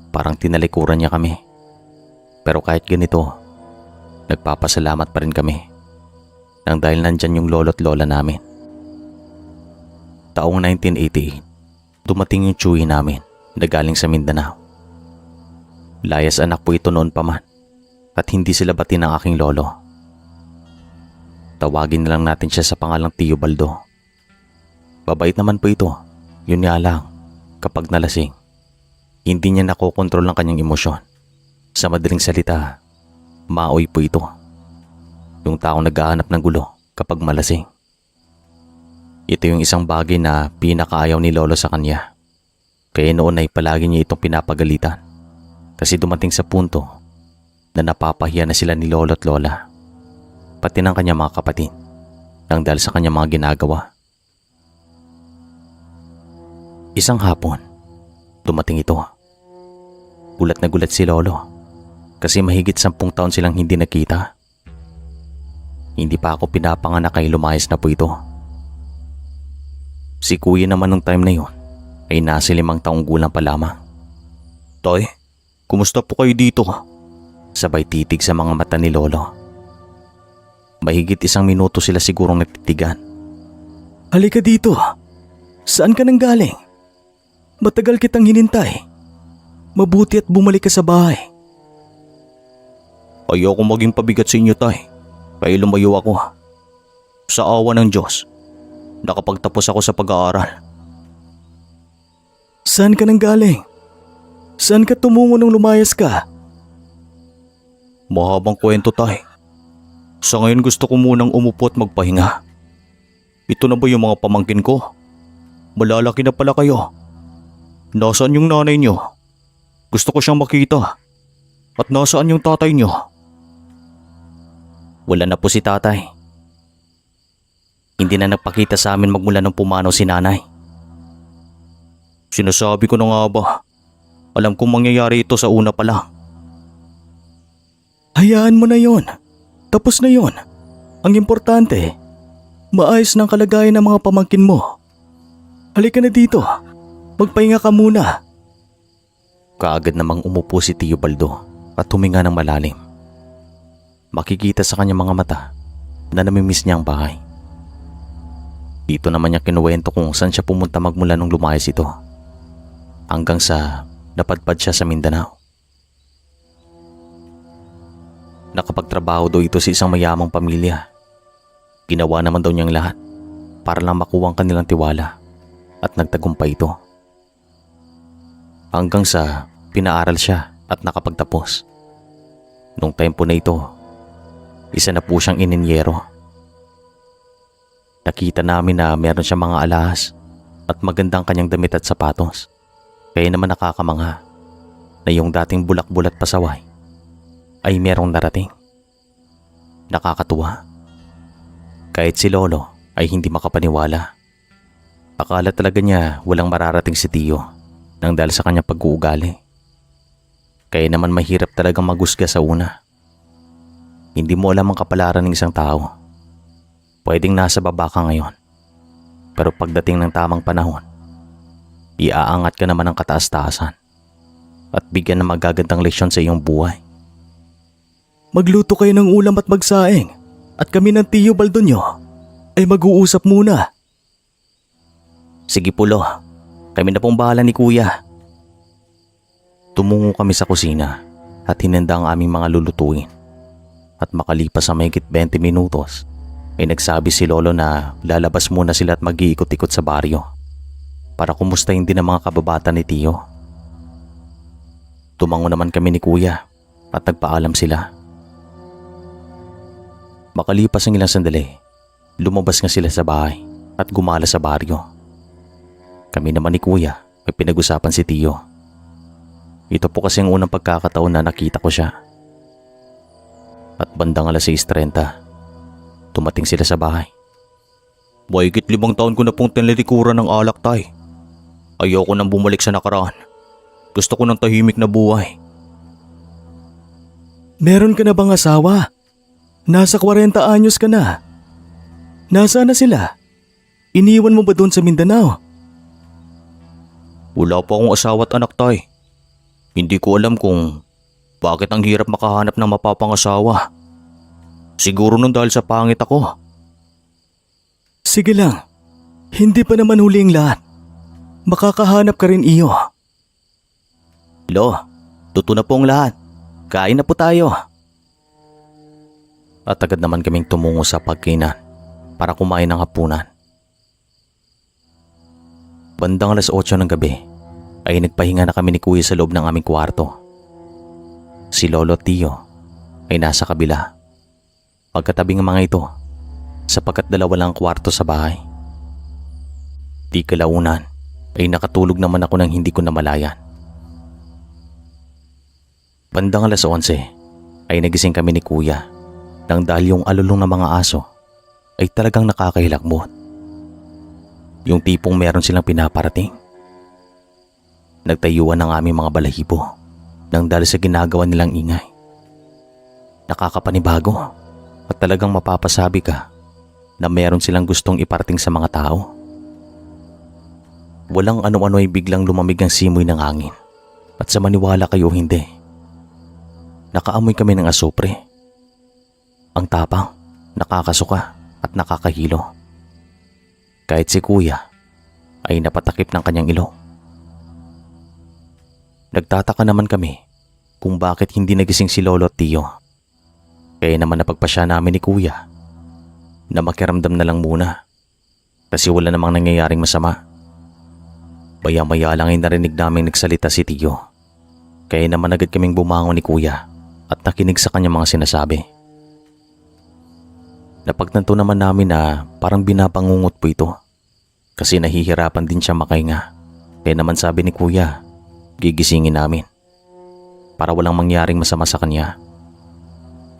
Parang tinalikuran niya kami. Pero kahit ganito, nagpapasalamat pa rin kami nang dahil nandyan yung lolo at lola namin. Taong 1988, dumating yung tsuhi namin na galing sa Mindanao. Layas anak po ito noon pa man at hindi sila bati ng aking lolo. Tawagin na lang natin siya sa pangalang Tio Baldo. Babait naman po ito, yun nga lang, kapag nalasing, hindi niya nakokontrol ang kanyang emosyon. Sa madaling salita, maoy po ito. Yung taong naghahanap ng gulo kapag malasing. Ito yung isang bagay na pinakaayaw ni Lolo sa kanya. Kaya noon ay palagi niya itong pinapagalitan. Kasi dumating sa punto na napapahiya na sila ni Lolo at Lola. Pati ng kanyang mga kapatid. Nang dahil sa kanyang mga ginagawa. Isang hapon Dumating ito. Gulat na gulat si Lolo kasi mahigit 10 taon silang hindi nakita. Hindi pa ako pinapanganak ay lumayas na po ito. Si Kuya naman nung time na yun ay nasa 5 taong gulang pa lamang. Tay, kumusta po kayo dito? Sabay titig sa mga mata ni Lolo. Mahigit 1 minuto sila sigurong nagtitigan. Halika dito. Saan ka nang galing? Matagal kitang hinintay. Mabuti at bumalik ka sa bahay. Ayoko maging pabigat sa inyo, tay. Kaya lumayo ako. Sa awa ng Diyos, nakapagtapos ako sa pag-aaral. Saan ka nang galing? Saan ka tumungo nung lumayas ka? Mahabang kwento, tay. Sa ngayon gusto ko munang umupo at magpahinga. Ito na ba yung mga pamangkin ko? Malalaki na pala kayo. Nasaan yung nanay niyo? Gusto ko siyang makita. At nasaan yung tatay niyo? Wala na po si tatay. Hindi na nagpakita sa amin magmula nung pumanaw si nanay. Sinasabi ko na nga ba? Alam kong mangyayari ito sa una pa lang. Hayaan mo na yon. Tapos na yon. Ang importante, maayos ng kalagayan ng mga pamangkin mo. Halika na dito. Magpahinga ka muna. Kaagad namang umupo si Tio Baldo at huminga ng malalim. Makikita sa kanyang mga mata na namimiss niya ang bahay. Dito naman niya kinuwento kung saan siya pumunta magmula nung lumayas ito. Hanggang sa napadpad siya sa Mindanao. Nakapagtrabaho daw ito sa isang mayamang pamilya. Ginawa naman daw niyang lahat para lang makuha ang kanilang tiwala at nagtagumpay ito. Hanggang sa pinaaral siya at nakapagtapos. Nung tempo na ito, isa na po siyang ininyero. Nakita namin na meron siyang mga alahas at magandang kanyang damit at sapatos. Kaya naman nakakamangha na yung dating bulak-bulat pasaway ay merong narating. Nakakatuwa. Kahit si Lolo ay hindi makapaniwala. Akala talaga niya walang mararating si Tio nang dahil sa kanyang pag-uugali. Kaya naman mahirap talagang magusga sa una. Hindi mo alam ang kapalaran ng isang tao. Pwedeng nasa baba ka ngayon. Pero pagdating ng tamang panahon, iaangat ka naman ng kataas-taasan at bigyan ng magagandang leksyon sa iyong buhay. Magluto kayo ng ulam at magsaing at kami ng Tio Baldo nyo ay mag-uusap muna. Sige po, Lo. Kami na pong bahala ni Kuya. Tumungo kami sa kusina at hinanda ang aming mga lulutuin. At makalipas sa mahigit 20 minutos ay nagsabi si Lolo na lalabas muna sila at mag-iikot-ikot sa baryo para kumustahin din ang mga kababata ni Tio. Tumango naman kami ni Kuya at nagpaalam sila. Makalipas ang ilang sandali, lumabas nga sila sa bahay at gumala sa baryo. Kami naman ni Kuya ay pinag-usapan si Tio. Ito po kasi ang unang pagkakataon na nakita ko siya. At bandang 6:30, tumating sila sa bahay. Mahigit 5 taon ko na pong tinlikuran ng alak, tay. Ayoko nang bumalik sa nakaraan. Gusto ko ng tahimik na buhay. Meron ka na bang asawa? Nasa 40 anyos ka na. Nasaan na sila? Iniwan mo ba doon sa Mindanao? Wala pa akong asawa at anak, tay. Hindi ko alam kung bakit ang hirap makahanap ng mapapangasawa. Siguro nung dahil sa pangit ako. Sige lang. Hindi pa naman huli ang lahat. Makakahanap ka rin iyo. Lo, tuto na po ang lahat. Kain na po tayo. At agad naman kaming tumungo sa pagkainan para kumain ng hapunan. Bandang 8:00 ng gabi ay nagpahinga na kami ni Kuya sa loob ng aming kwarto. Si Lolo at Tio ay nasa kabila. Pagkatabi ng mga ito sapagkat 2 lang ang kwarto sa bahay. Di kalaunan ay nakatulog naman ako nang hindi ko namalayan. Bandang 11:00 ay nagising kami ni Kuya nang dahil yung alulong ng mga aso ay talagang nakakahilakbot. Yung tipong meron silang pinaparating. Nagtayuan ang aming mga balahibo nang dahil sa ginagawa nilang ingay. Nakakapanibago at talagang mapapasabi ka na meron silang gustong iparating sa mga tao. Walang ano-ano ay biglang lumamig ang simoy ng hangin at sa maniwala kayo hindi, nakaamoy kami ng asupre. Ang tapang, nakakasuka at nakakahilo. Kahit si kuya ay napatakip ng kanyang ilong. Nagtataka naman kami kung bakit hindi nagising si Lolo at Tiyo. Kaya naman napagpasya namin ni kuya na makiramdam na lang muna kasi wala namang nangyayaring masama. Maya-maya lang ay narinig namin nagsalita si Tiyo. Kaya naman agad kaming bumangon ni kuya at nakinig sa kanyang mga sinasabi. Napagtanto naman namin na parang binabangungot po ito kasi nahihirapan din siya makahinga. Kaya naman sabi ni kuya, gigisingin namin para walang mangyaring masama sa kanya.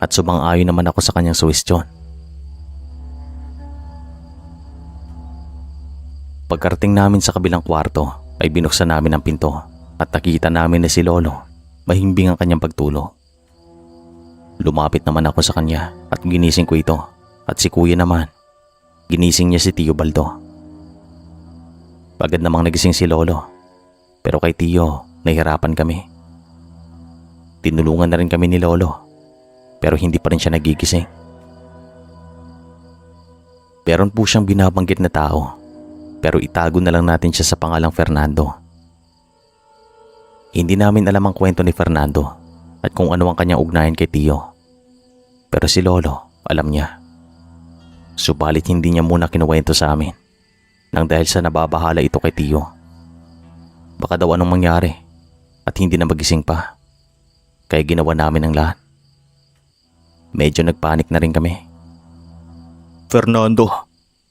At sumang-ayon naman ako sa kanyang suwestyon. Pagkarating namin sa kabilang kwarto ay binuksan namin ang pinto at nakita namin na si Lolo mahimbing ang kanyang pagtulog. Lumapit naman ako sa kanya at ginising ko ito at si kuya naman, ginising niya si Tio Baldo. Agad namang nagising si Lolo pero kay Tio nahihirapan kami. Tinulungan na rin kami ni Lolo pero hindi pa rin siya nagigising. Meron po siyang binabanggit na tao pero itago na lang natin siya sa pangalang Fernando. Hindi namin alam ang kwento ni Fernando at kung ano ang kanyang ugnayan kay Tio. Pero si Lolo alam niya. Subalit hindi niya muna kinuwento sa amin nang dahil sa nababahala ito kay Tio. Baka daw anong mangyari at hindi na magising pa. Kaya ginawa namin ang lahat. Medyo nagpanik na rin kami. Fernando,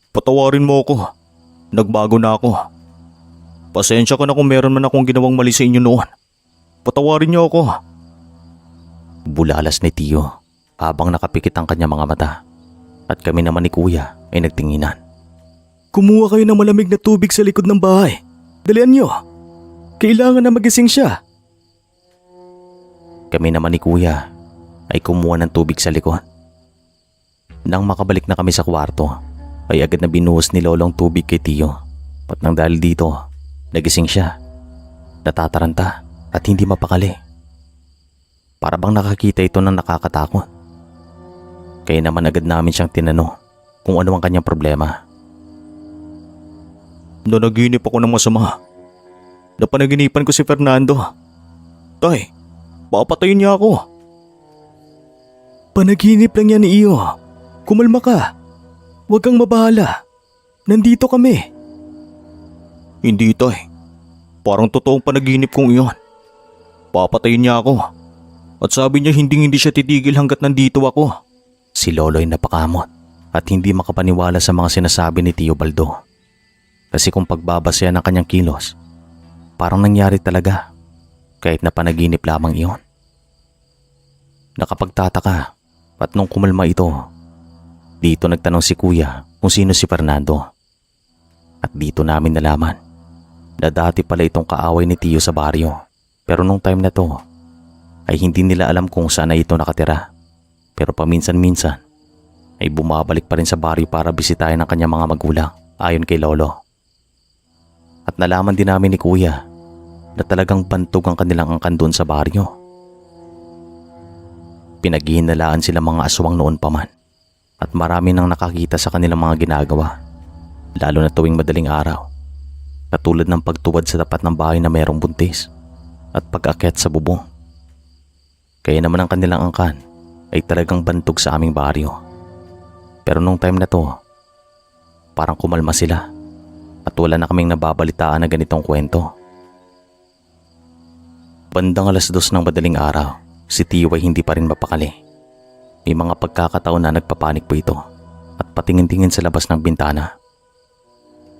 patawarin mo ako. Nagbago na ako. Pasensya ka na kung meron man akong ginawang mali sa inyo noon. Patawarin niyo ako. Bulalas ni Tio habang nakapikit ang kanyang mga mata. At kami naman ni kuya ay nagtinginan. Kumuha kayo ng malamig na tubig sa likod ng bahay. Dalian niyo. Kailangan na magising siya. Kami naman ni kuya ay kumuha ng tubig sa likod. Nang makabalik na kami sa kwarto, ay agad na binuhos ni Lolo ang tubig kay Tio. At nang dahil dito, nagising siya. Natataranta at hindi mapakali. Para bang nakakita ito ng nakakatakot. Kaya naman agad namin siyang tinanong kung ano ang kanyang problema. Nanaginip ako ng masama. Napanaginipan ko si Fernando. Tay, papatayin niya ako. Panaginip lang yan ni Iyo. Kumalma ka. Huwag kang mabahala. Nandito kami. Hindi, tay. Parang totoong panaginip kong iyon. Papatayin niya ako. At sabi niya hindi siya titigil hanggat nandito ako. Si Lolo ay napakamot at hindi makapaniwala sa mga sinasabi ni Tio Baldo. Kasi kung pagbabasehan ng kanyang kilos, parang nangyari talaga kahit na panaginip lamang iyon. Nakapagtataka at nung kumalma ito, dito nagtanong si kuya kung sino si Fernando. At dito namin nalaman na dati pala itong kaaway ni Tio sa baryo. Pero nung time na to ay hindi nila alam kung saan ay ito nakatira. Pero paminsan-minsan ay bumabalik pa rin sa baryo para bisitahin ang kanyang mga magulang ayon kay Lolo. At nalaman din namin ni kuya na talagang bantog ang kanilang angkan doon sa baryo. Pinaghihinalaan sila mga aswang noon pa man at marami nang nakakita sa kanilang mga ginagawa, lalo na tuwing madaling araw, katulad ng pagtuwad sa tapat ng bahay na mayroong buntis at pag-akyat sa bubong. Kaya naman ang kanilang angkan ay talagang bantog sa aming baryo. Pero nung time na to, parang kumalma sila at wala na kaming nababalitaan na ganitong kwento. Bandang 2:00 ng madaling araw, si Tio ay hindi pa rin mapakali. May mga pagkakataon na nagpapanik po ito at patingin-tingin sa labas ng bintana.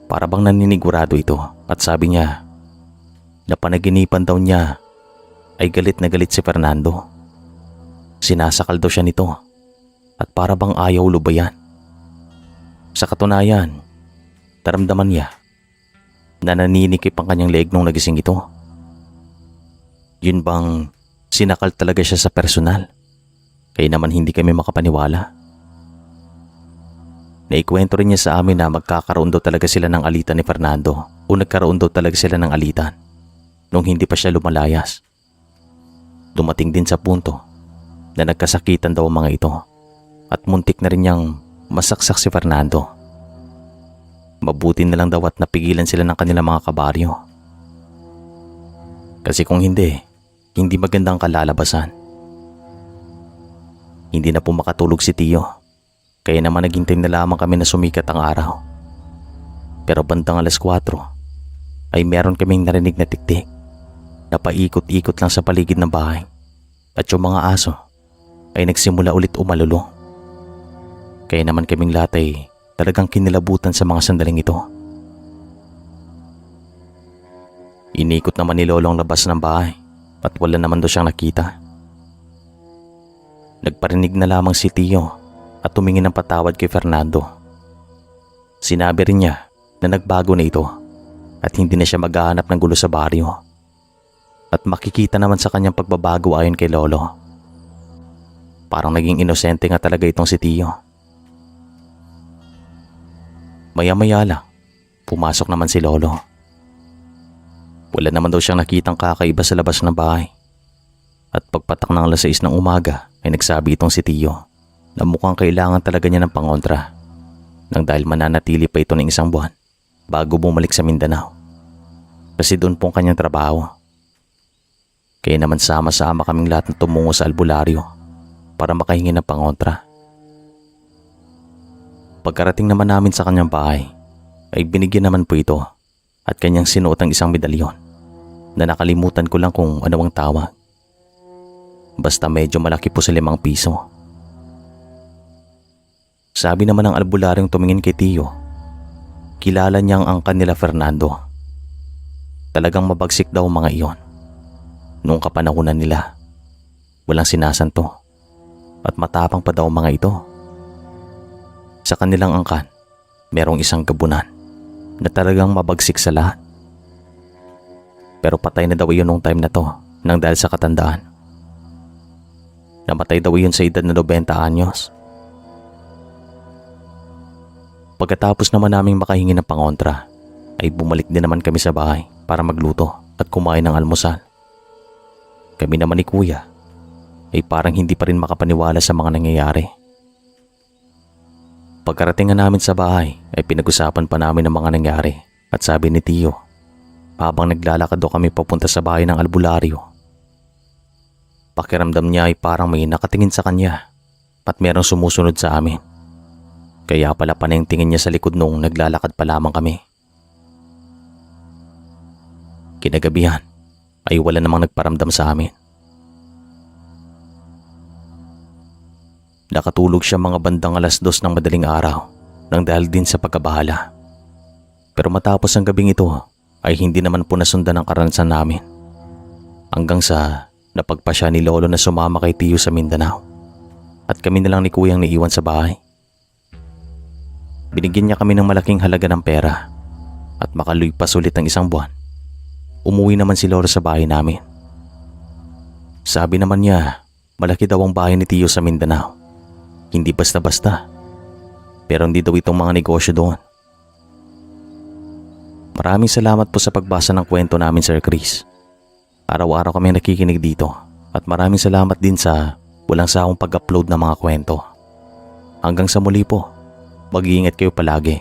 Para bang naninigurado ito at sabi niya na panaginipan daw niya ay galit na galit si Fernando. Sinasakal daw siya nito at para bang ayaw lubayan. Sa katunayan, naramdaman niya na naninikip ang kanyang leeg nung nagising ito Yun bang sinakal talaga siya sa personal? Kaya naman hindi kami makapaniwala. Naikwento rin niya sa amin na magkakaroon daw talaga sila ng alitan ni Fernando o nagkaroon daw talaga sila ng alitan nung hindi pa siya lumalayas. Dumating din sa punto na nagkasakitan daw ang mga ito at muntik na rin niyang masaksak si Fernando. Mabuti na lang daw at napigilan sila ng kanilang mga kabaryo. Kasi kung hindi magandang kalalabasan. Hindi na po makatulog si Tio. Kaya naman naghintay na lamang kami na sumikat ang araw. Pero bandang 4 ay meron kaming narinig na tiktik na paikot-ikot lang sa paligid ng bahay at yung mga aso ay nagsimula ulit umalulong. Kaya naman kaming lahat ay talagang kinilabutan sa mga sandaling ito. Inikot naman ni Lolo ang labas ng bahay at wala naman daw siyang nakita. Nagparinig na lamang si Tio at tumingin ng patawad kay Fernando. Sinabi rin niya na nagbago na ito at hindi na siya maghahanap ng gulo sa baryo. At makikita naman sa kanyang pagbabago ayon kay Lolo. Parang naging inosente nga talaga itong si Tio. Maya-maya lang, pumasok naman si Lolo. Wala naman daw siyang nakitang kakaiba sa labas ng bahay. At pagpatak ng 6 ng umaga ay nagsabi itong si Tio na mukhang kailangan talaga niya ng pangontra nang dahil mananatili pa ito ng 1 buwan bago bumalik sa Mindanao. Kasi doon pong kanyang trabaho. Kaya naman sama-sama kaming lahat na tumungo sa albularyo para makahingi ng pangontra. Pagkarating naman namin sa kanyang bahay ay binigyan naman po ito at kanyang sinuot ang 1 medalyon na nakalimutan ko lang kung ano ang tawag. Basta medyo malaki po sa 5 piso. Sabi naman ng albularyong tumingin kay Tio, kilala niyang ang kanila Fernando. Talagang mabagsik daw mga iyon. Noong kapanahunan nila, walang sinasanto at matapang pa daw mga ito. Sa kanilang angkan, merong 1 gabunan na talagang mabagsik sa lahat. Pero patay na daw iyon nung time na to nang dahil sa katandaan. Namatay daw iyon sa edad na 90 anyos. Pagkatapos naman naming makahingi ng pangontra, ay bumalik din naman kami sa bahay para magluto at kumain ng almusal. Kami naman ni Kuya ay parang hindi pa rin makapaniwala sa mga nangyayari. Pagkarating namin sa bahay ay pinag-usapan pa namin ang mga nangyari at sabi ni Tio, habang naglalakad daw kami papunta sa bahay ng albularyo, pakiramdam niya ay parang may nakatingin sa kanya at merong sumusunod sa amin. Kaya pala pa na yung tingin niya sa likod nung naglalakad pa lamang kami. Kinagabihan ay wala namang nagparamdam sa amin. Nakatulog siya mga bandang 2:00 ng madaling araw nang dahil din sa pagkabahala. Pero matapos ang gabing ito ay hindi naman po nasundan ang karanasan namin. Hanggang sa napagpasya ni Lolo na sumama kay Tio sa Mindanao at kami na lang ni Kuyang niiwan sa bahay. Binigyan niya kami ng malaking halaga ng pera at makaluipas ulit ng 1 buwan. Umuwi naman si Lolo sa bahay namin. Sabi naman niya, malaki daw ang bahay ni Tio sa Mindanao. Hindi basta-basta. Pero hindi daw itong mga negosyo doon. Maraming salamat po sa pagbasa ng kwento namin, Sir Chris. Araw-araw kami nakikinig dito at maraming salamat din sa walang sawang pag-upload ng mga kwento. Hanggang sa muli po. Mag-iingat kayo palagi.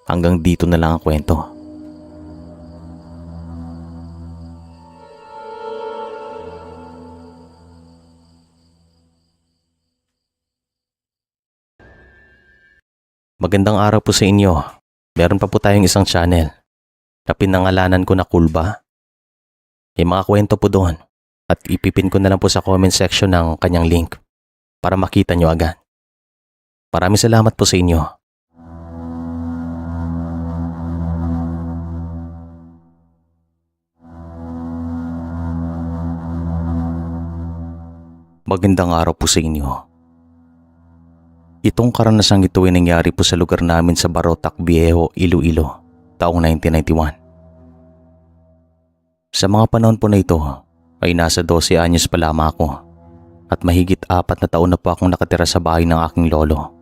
Hanggang dito na lang ang kwento. Magandang araw po sa inyo. Meron pa po tayong isang channel na pinangalanan ko na Kulba. May mga kwento po doon at ipipin ko na lang po sa comment section ng kanyang link para makita nyo agad. Maraming salamat po sa inyo. Magandang araw po sa inyo. Itong karanasang ito ay nangyari po sa lugar namin sa Barotac Viejo, Iloilo, taong 1991. Sa mga panahon po na ito, ay nasa 12 anyos pa lamang ako at mahigit 4 na taon na po akong nakatira sa bahay ng aking lolo.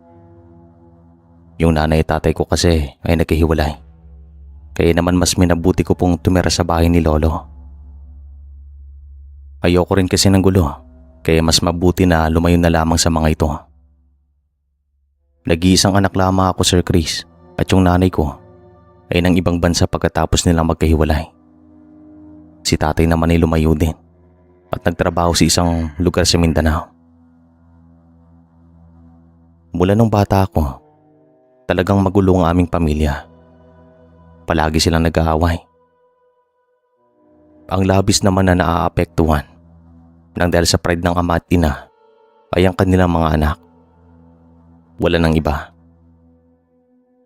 Yung nanay at tatay ko kasi ay nagkahiwalay. Kaya naman mas minabuti ko pong tumira sa bahay ni lolo. Ayoko rin kasi ng gulo, kaya mas mabuti na lumayo na lamang sa mga ito. Nag-iisang anak lamang ako, Sir Chris, at yung nanay ko ay ng ibang bansa pagkatapos nilang magkahiwalay. Si tatay naman ay lumayo din at nagtrabaho sa isang lugar sa Mindanao. Mula nung bata ako, talagang magulo ang aming pamilya. Palagi silang nag-aaway. Ang labis naman na naaapektuhan nang dahil sa pride ng ama at ina ay ang kanilang mga anak. Wala nang iba.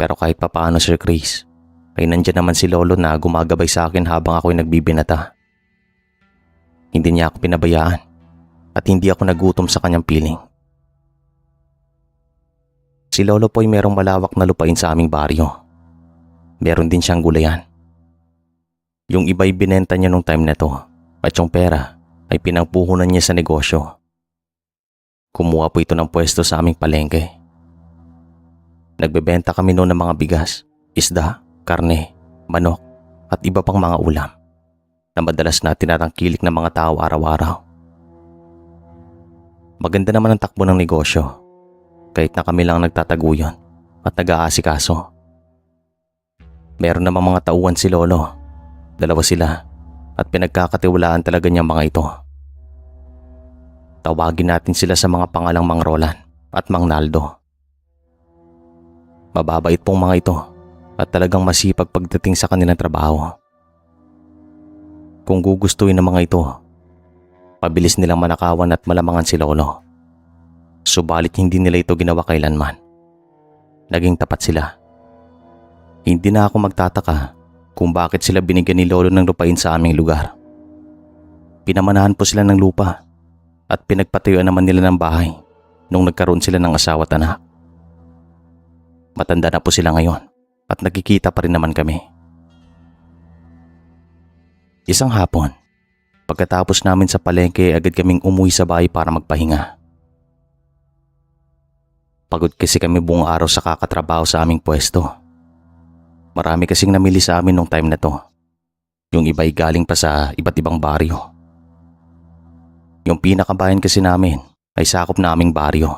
Pero kahit papaano, Sir Chris, ay nandyan naman si lolo na gumagabay sa akin habang ako'y nagbibinata. Hindi niya ako pinabayaan at hindi ako nagutom sa kanyang piling. Si lolo po ay merong malawak na lupain sa aming baryo. Meron din siyang gulayan. Yung iba'y binenta niya nung time na to at yung pera ay pinangpuhunan niya sa negosyo. Kumuha po ito ng pwesto sa aming palengke. Nagbebenta kami noon ng mga bigas, isda, karne, manok at iba pang mga ulam na madalas na tinatangkilik ng mga tao araw-araw. Maganda naman ang takbo ng negosyo kahit na kami lang nagtataguyon at nag-aasikaso. Meron namang mga tauhan si lolo, 2 sila at pinagkakatiwalaan talaga niyang mga ito. Tawagin natin sila sa mga pangalang Mang Roland at Mang Naldo. Mababait pong mga ito at talagang masipag pagdating sa kanilang trabaho. Kung gugustuhin ng mga ito, pabilis nilang manakawan at malamangan si lolo. Subalit hindi nila ito ginawa kailanman. Naging tapat sila. Hindi na ako magtataka kung bakit sila binigyan ni lolo ng lupain sa aming lugar. Pinamanahan po sila ng lupa at pinagpatuyuan naman nila ng bahay nung nagkaroon sila ng asawa at anak. Matanda na po sila ngayon at nakikita pa rin naman kami. Isang hapon, pagkatapos namin sa palengke agad kaming umuwi sa bahay para magpahinga. Pagod kasi kami buong araw sa kakatrabaho sa aming pwesto. Marami kasing namili sa amin nung time na to. Yung iba'y galing pa sa iba't ibang baryo. Yung pinakabayan kasi namin ay sakop na aming baryo.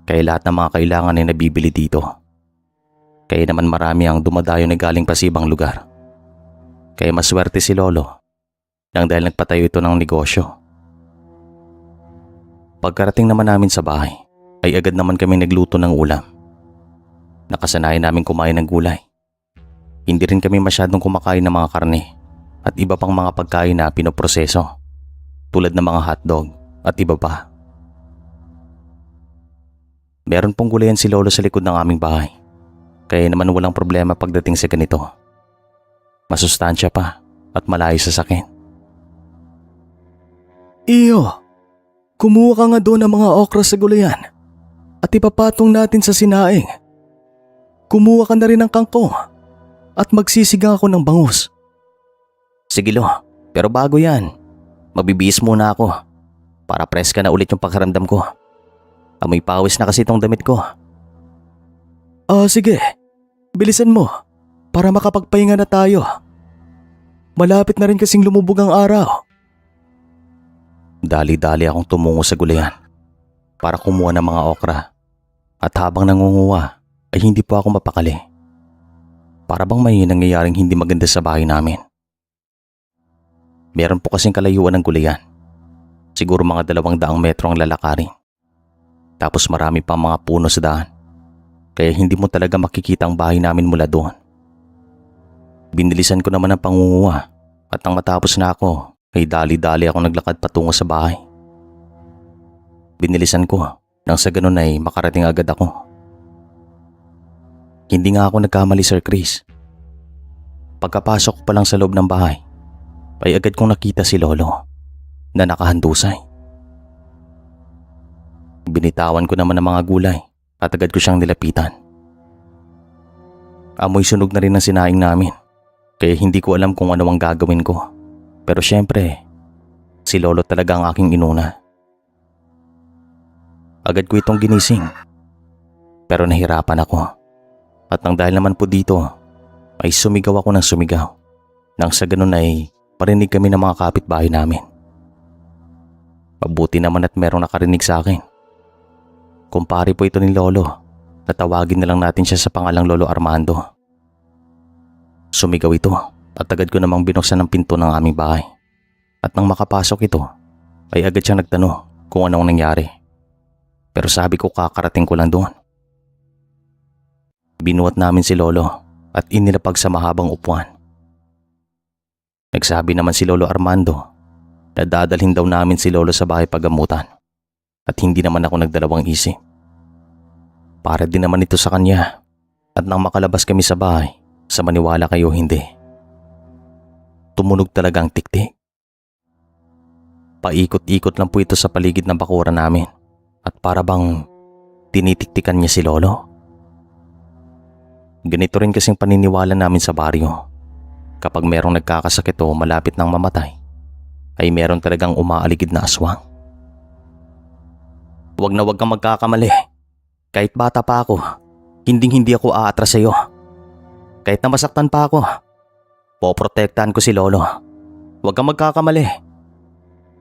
Kaya lahat ng mga kailangan ay nabibili dito. Kaya naman marami ang dumadayo na galing pa sa ibang lugar. Kaya maswerte si lolo nang dahil nagpatayo ito ng negosyo. Pagkarating naman namin sa bahay ay agad naman kami nagluto ng ulam. Nakasanayan namin kumain ng gulay. Hindi rin kami masyadong kumakain ng mga karne at iba pang mga pagkain na pinoproseso tulad ng mga hotdog at iba pa. Meron pong gulayan si lolo sa likod ng aming bahay. Kaya naman walang problema pagdating sa ganito. Masustansya pa at malayo sa sakit. Iyo, kumuha ka nga doon ng mga okra sa gulayan at ipapatong natin sa sinaing. Kumuha ka na rin ng kangkong at magsisigang ako ng bangus. Sige lo, pero bago yan, magbibihis muna ako para preska na ulit yung pakiramdam ko. Amoy pawis na kasi itong damit ko. Sige, bilisan mo para makapagpahinga na tayo. Malapit na rin kasing lumubog ang araw. Dali-dali akong tumungo sa gulayan para kumuha ng mga okra at habang nangunguha ay hindi po ako mapakali. Para bang may nangyayaring hindi maganda sa bahay namin. Meron po kasing kalayuan ng gulayan. Siguro mga 200 metro ang lalakarin. Tapos marami pang mga puno sa daan. Kaya hindi mo talaga makikita ang bahay namin mula doon. Binilisan ko naman ang pangunguha at nang matapos na ako ay dali-dali ako naglakad patungo sa bahay. Binilisan ko nang sa ganun ay makarating agad ako. Hindi nga ako nagkamali, Sir Chris. Pagkapasok ko pa lang sa loob ng bahay, ay agad kong nakita si lolo na nakahandusay. Binitawan ko naman ang mga gulay at agad ko siyang nilapitan. Amoy sunog na rin ang sinaing namin, kaya hindi ko alam kung ano ang gagawin ko. Pero syempre, Si Lolo talaga ang aking inuna. Agad ko itong ginising. Pero nahirapan ako. At nang dahil naman po dito, ay sumigaw ako ng sumigaw. Nang sa ganun ay parinig kami ng mga kapitbahay namin. Mabuti naman at merong nakarinig sa akin. Kumpare po ito ni Lolo. Natawagin na lang natin siya sa pangalang Lolo Armando. Sumigaw ito at agad ko namang binuksan ang pinto ng aming bahay. At nang makapasok ito, ay agad siyang nagtanong kung anong nangyari. Pero sabi ko kakarating ko lang doon. Binuhat namin si Lolo at inilapag sa mahabang upuan. Nagsabi naman si Lolo Armando na dadalhin daw namin si Lolo sa bahay pagamutan at hindi naman ako nagdalawang isip. Para din naman ito sa kanya at nang makalabas kami sa bahay, sa maniwala kayo hindi, tumunog talaga ang tiktik. Paikot-ikot lang po ito sa paligid ng bakuran namin at para bang tinitiktikan niya si Lolo. Ganito rin kasing paniniwala namin sa baryo. Kapag merong nagkakasakit o malapit ng mamatay, ay meron talagang umaaligid na aswang. Huwag na huwag kang magkakamali. Kahit bata pa ako, hindi ako aatras sa iyo. Kahit na masaktan pa ako, poprotektahan ko si Lolo. Huwag kang magkakamali.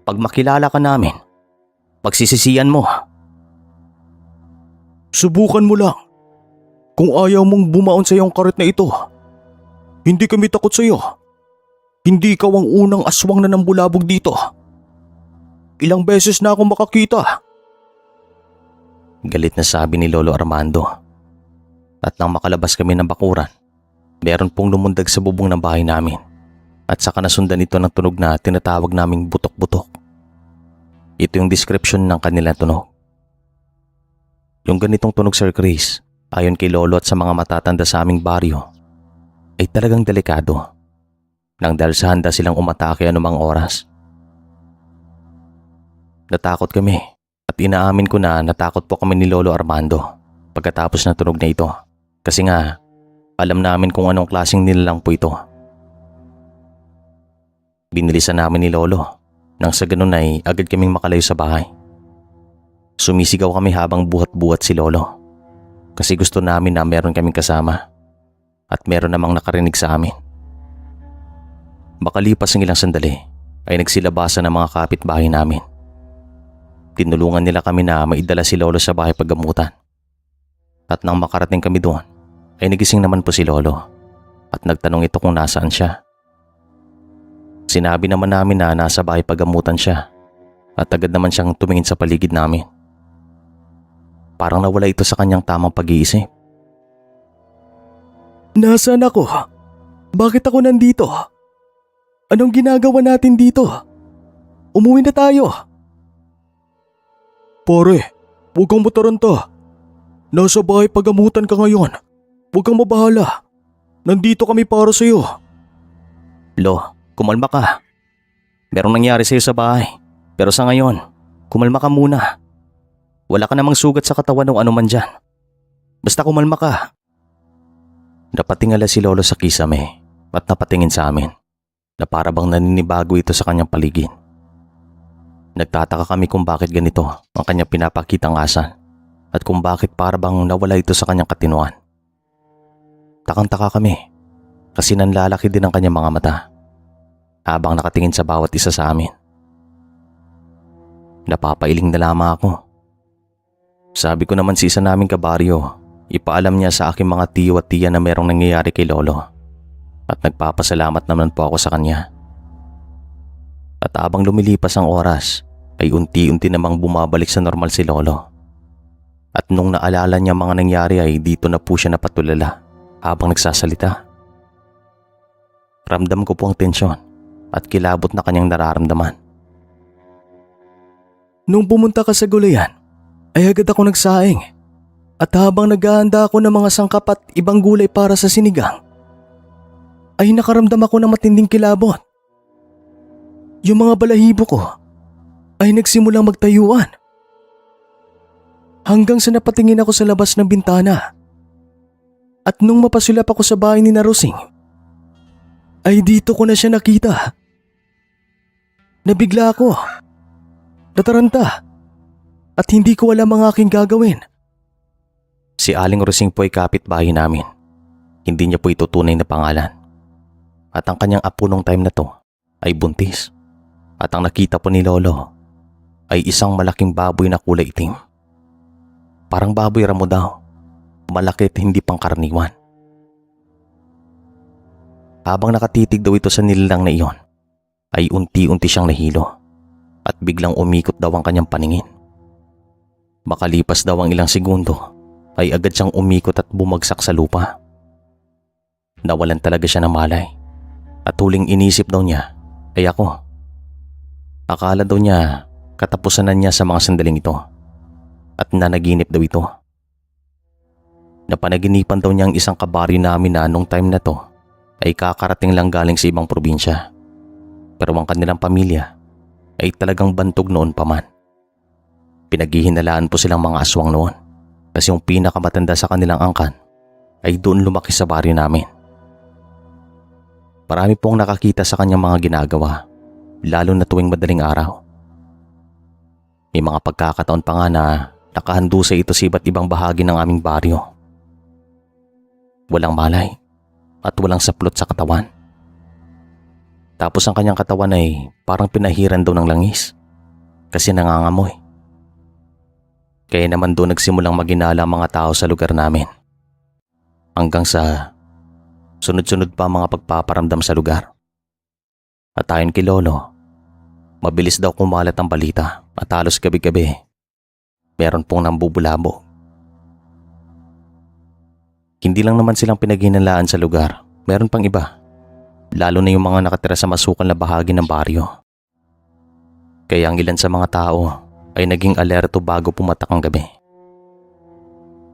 Pag makilala ka namin, pagsisisiyan mo. Subukan mo lang. Kung ayaw mong bumaon sa iyong karet na ito, hindi kami takot sa iyo. Hindi ikaw ang unang aswang na nambulabog dito. Ilang beses na akong makakita. Galit na sabi ni Lolo Armando. At nang makalabas kami ng bakuran, meron pong lumundag sa bubong ng bahay namin. At saka nasundan ito ng tunog na tinatawag naming butok-butok. Ito yung description ng kanilang tunog. Yung ganitong tunog, Sir Chris, ayon kay Lolo at sa mga matatanda sa aming baryo, ay talagang delikado. Nang dahil sa handa silang umatake anumang oras. Natakot kami at inaamin ko na natakot po kami ni Lolo Armando pagkatapos ng tunog na ito. Kasi nga, alam namin kung anong klaseng nilalang po ito. Binilisan namin ni Lolo. Nang sa ganun ay agad kaming makalayo sa bahay. Sumisigaw kami habang buhat-buhat si Lolo. Kasi gusto namin na meron kaming kasama at meron namang nakarinig sa amin. Makalipas ng ilang sandali ay nagsilabasan ng mga kapitbahay namin. Tinulungan nila kami na maidala si Lolo sa bahay paggamutan. At nang makarating kami doon ay nagising naman po si Lolo at nagtanong ito kung nasaan siya. Sinabi naman namin na nasa bahay paggamutan siya at agad naman siyang tumingin sa paligid namin. Parang nawala ito sa kanyang tamang pag-iisip. Nasaan ako? Bakit ako nandito? Anong ginagawa natin dito? Umuwi na tayo. Pare, huwag kang mataranta. Nasa bahay pagamutan ka ngayon. Huwag kang mabahala. Nandito kami para sa iyo. Lo, kumalma ka. Merong nangyari sa iyo sa bahay. Pero sa ngayon, kumalma ka muna. Wala ka namang sugat sa katawan o anuman dyan. Basta kumalma ka. Napatingala si Lolo sa kisame at napatingin sa amin na para bang naninibago ito sa kanyang paligid. Nagtataka kami kung bakit ganito ang kanyang pinapakitang asal at kung bakit para bang nawala ito sa kanyang katinuan. Takang-taka kami kasi nanlalaki din ang kanyang mga mata habang nakatingin sa bawat isa sa amin. Napapailing na lamang ako. Sabi ko naman sa isa naming kabaryo, ipaalam niya sa aking mga tiyo at tiya na merong nangyayari kay Lolo at nagpapasalamat naman po ako sa kanya. At habang lumilipas ang oras ay unti-unti namang bumabalik sa normal si Lolo. At nung naalala niya mga nangyari ay dito na po siya napatulala habang nagsasalita. Ramdam ko po ang tensyon at kilabot na kanyang nararamdaman. Nung pumunta ka sa gulayan, ay agad ako nagsaing. At habang naghahanda ako ng mga sangkap at ibang gulay para sa sinigang, ay nakaramdam ako ng matinding kilabot. Yung mga balahibo ko ay nagsimulang magtayuan. Hanggang sa napatingin ako sa labas ng bintana. At nung mapasulap ako sa bahay ni Narusing, ay dito ko na siya nakita. Nabigla ako. Nataranta. At hindi ko alam ang aking gagawin. Si Aling Rosing po ay kapitbahay namin. Hindi niya po ito tunay na pangalan. At ang kanyang apo nung time na to ay buntis. At ang nakita po ni Lolo ay isang malaking baboy na kulay itim. Parang baboy ramo daw. Malaki at hindi pangkaraniwan. Habang nakatitig daw ito sa nilalang na iyon, ay unti-unti siyang nahilo at biglang umikot daw ang kanyang paningin. Makalipas daw ang ilang segundo ay agad siyang umikot at bumagsak sa lupa. Nawalan talaga siya ng malay at huling inisip daw niya ay ako. Akala daw niya katapusan na niya sa mga sandaling ito at nanaginip daw ito. Napanaginipan daw niya ang isang kabaryo namin na nung time na to ay kakarating lang galing sa ibang probinsya. Pero ang kanilang pamilya ay talagang bantog noon pa man. Pinaghihinalaan po silang mga aswang noon kasi yung pinakamatanda sa kanilang angkan ay doon lumaki sa baryo namin. Marami pong nakakita sa kanyang mga ginagawa, lalo na tuwing madaling araw. May mga pagkakataon pa nga na nakahandusay ito sa iba't ibang bahagi ng aming baryo. Walang malay at walang saplot sa katawan. Tapos ang kanyang katawan ay parang pinahiran daw ng langis kasi nangangamoy. Kaya naman doon nagsimulang maginala ang mga tao sa lugar namin. Hanggang sa sunod-sunod pa ang mga pagpaparamdam sa lugar. At ayon kay Lolo, mabilis daw kumalat ang balita at halos gabi-gabi meron pong nambubulabo. Hindi lang naman silang pinaghinalaan sa lugar, meron pang iba. Lalo na yung mga nakatira sa masukal na bahagi ng baryo. Kaya ang ilan sa mga tao ay naging alerto bago pumatak ang gabi.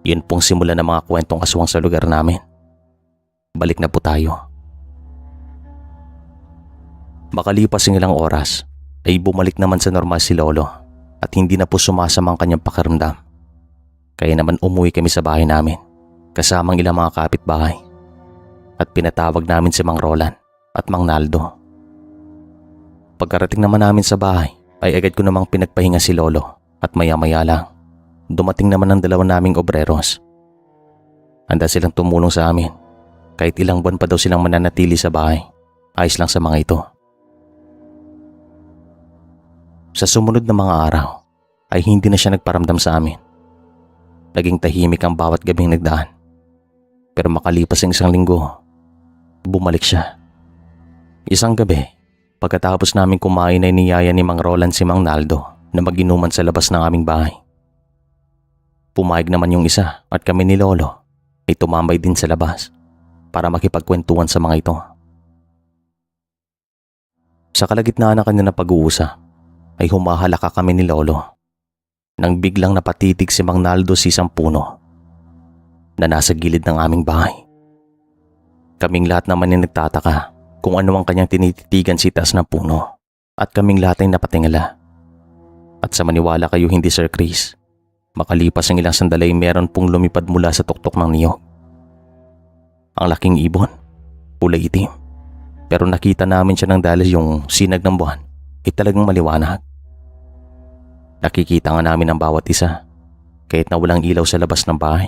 Yun pong simula ng mga kwentong aswang sa lugar namin. Balik na po tayo. Makalipas ng ilang oras ay bumalik naman sa normal si Lolo at hindi na po sumasama ang kanyang pakiramdam. Kaya naman umuwi kami sa bahay namin kasamang ilang mga kapitbahay at pinatawag namin si Mang Roland at Mang Naldo. Pagkarating naman namin sa bahay ay agad ko namang pinagpahinga si Lolo at maya-maya lang dumating naman ang dalawa naming obreros. Handa silang tumulong sa amin kahit ilang buwan pa daw silang mananatili sa bahay. Ayos lang sa mga ito. Sa sumunod na mga araw ay hindi na siya nagparamdam sa amin. Naging tahimik ang bawat gabing nagdaan. Pero makalipas ang isang linggo, bumalik siya. Isang gabi, pagkatapos namin kumain ay niyaya ni Mang Roland si Mang Naldo na mag-inuman sa labas ng aming bahay. Pumayag naman yung isa at kami ni Lolo ay tumambay din sa labas para makipagkwentuhan sa mga ito. Sa kalagitnaan ng kanilang pag-uusap ay humahalaka kami ni Lolo nang biglang napatitig si Mang Naldo sa isang puno na nasa gilid ng aming bahay. Kaming lahat naman ay nagtataka kung ano ang kanyang tinititigan sa itaas ng puno at kaming lahat ay napatingala. At sa maniwala kayo hindi Sir Chris, makalipas ang ilang sandali meron pong lumipad mula sa tuktok ng niyog. Ang laking ibon, kulay itim, pero nakita namin siya ng dahil yung sinag ng buwan ay talagang maliwanag. Nakikita nga namin ang bawat isa kahit na walang ilaw sa labas ng bahay.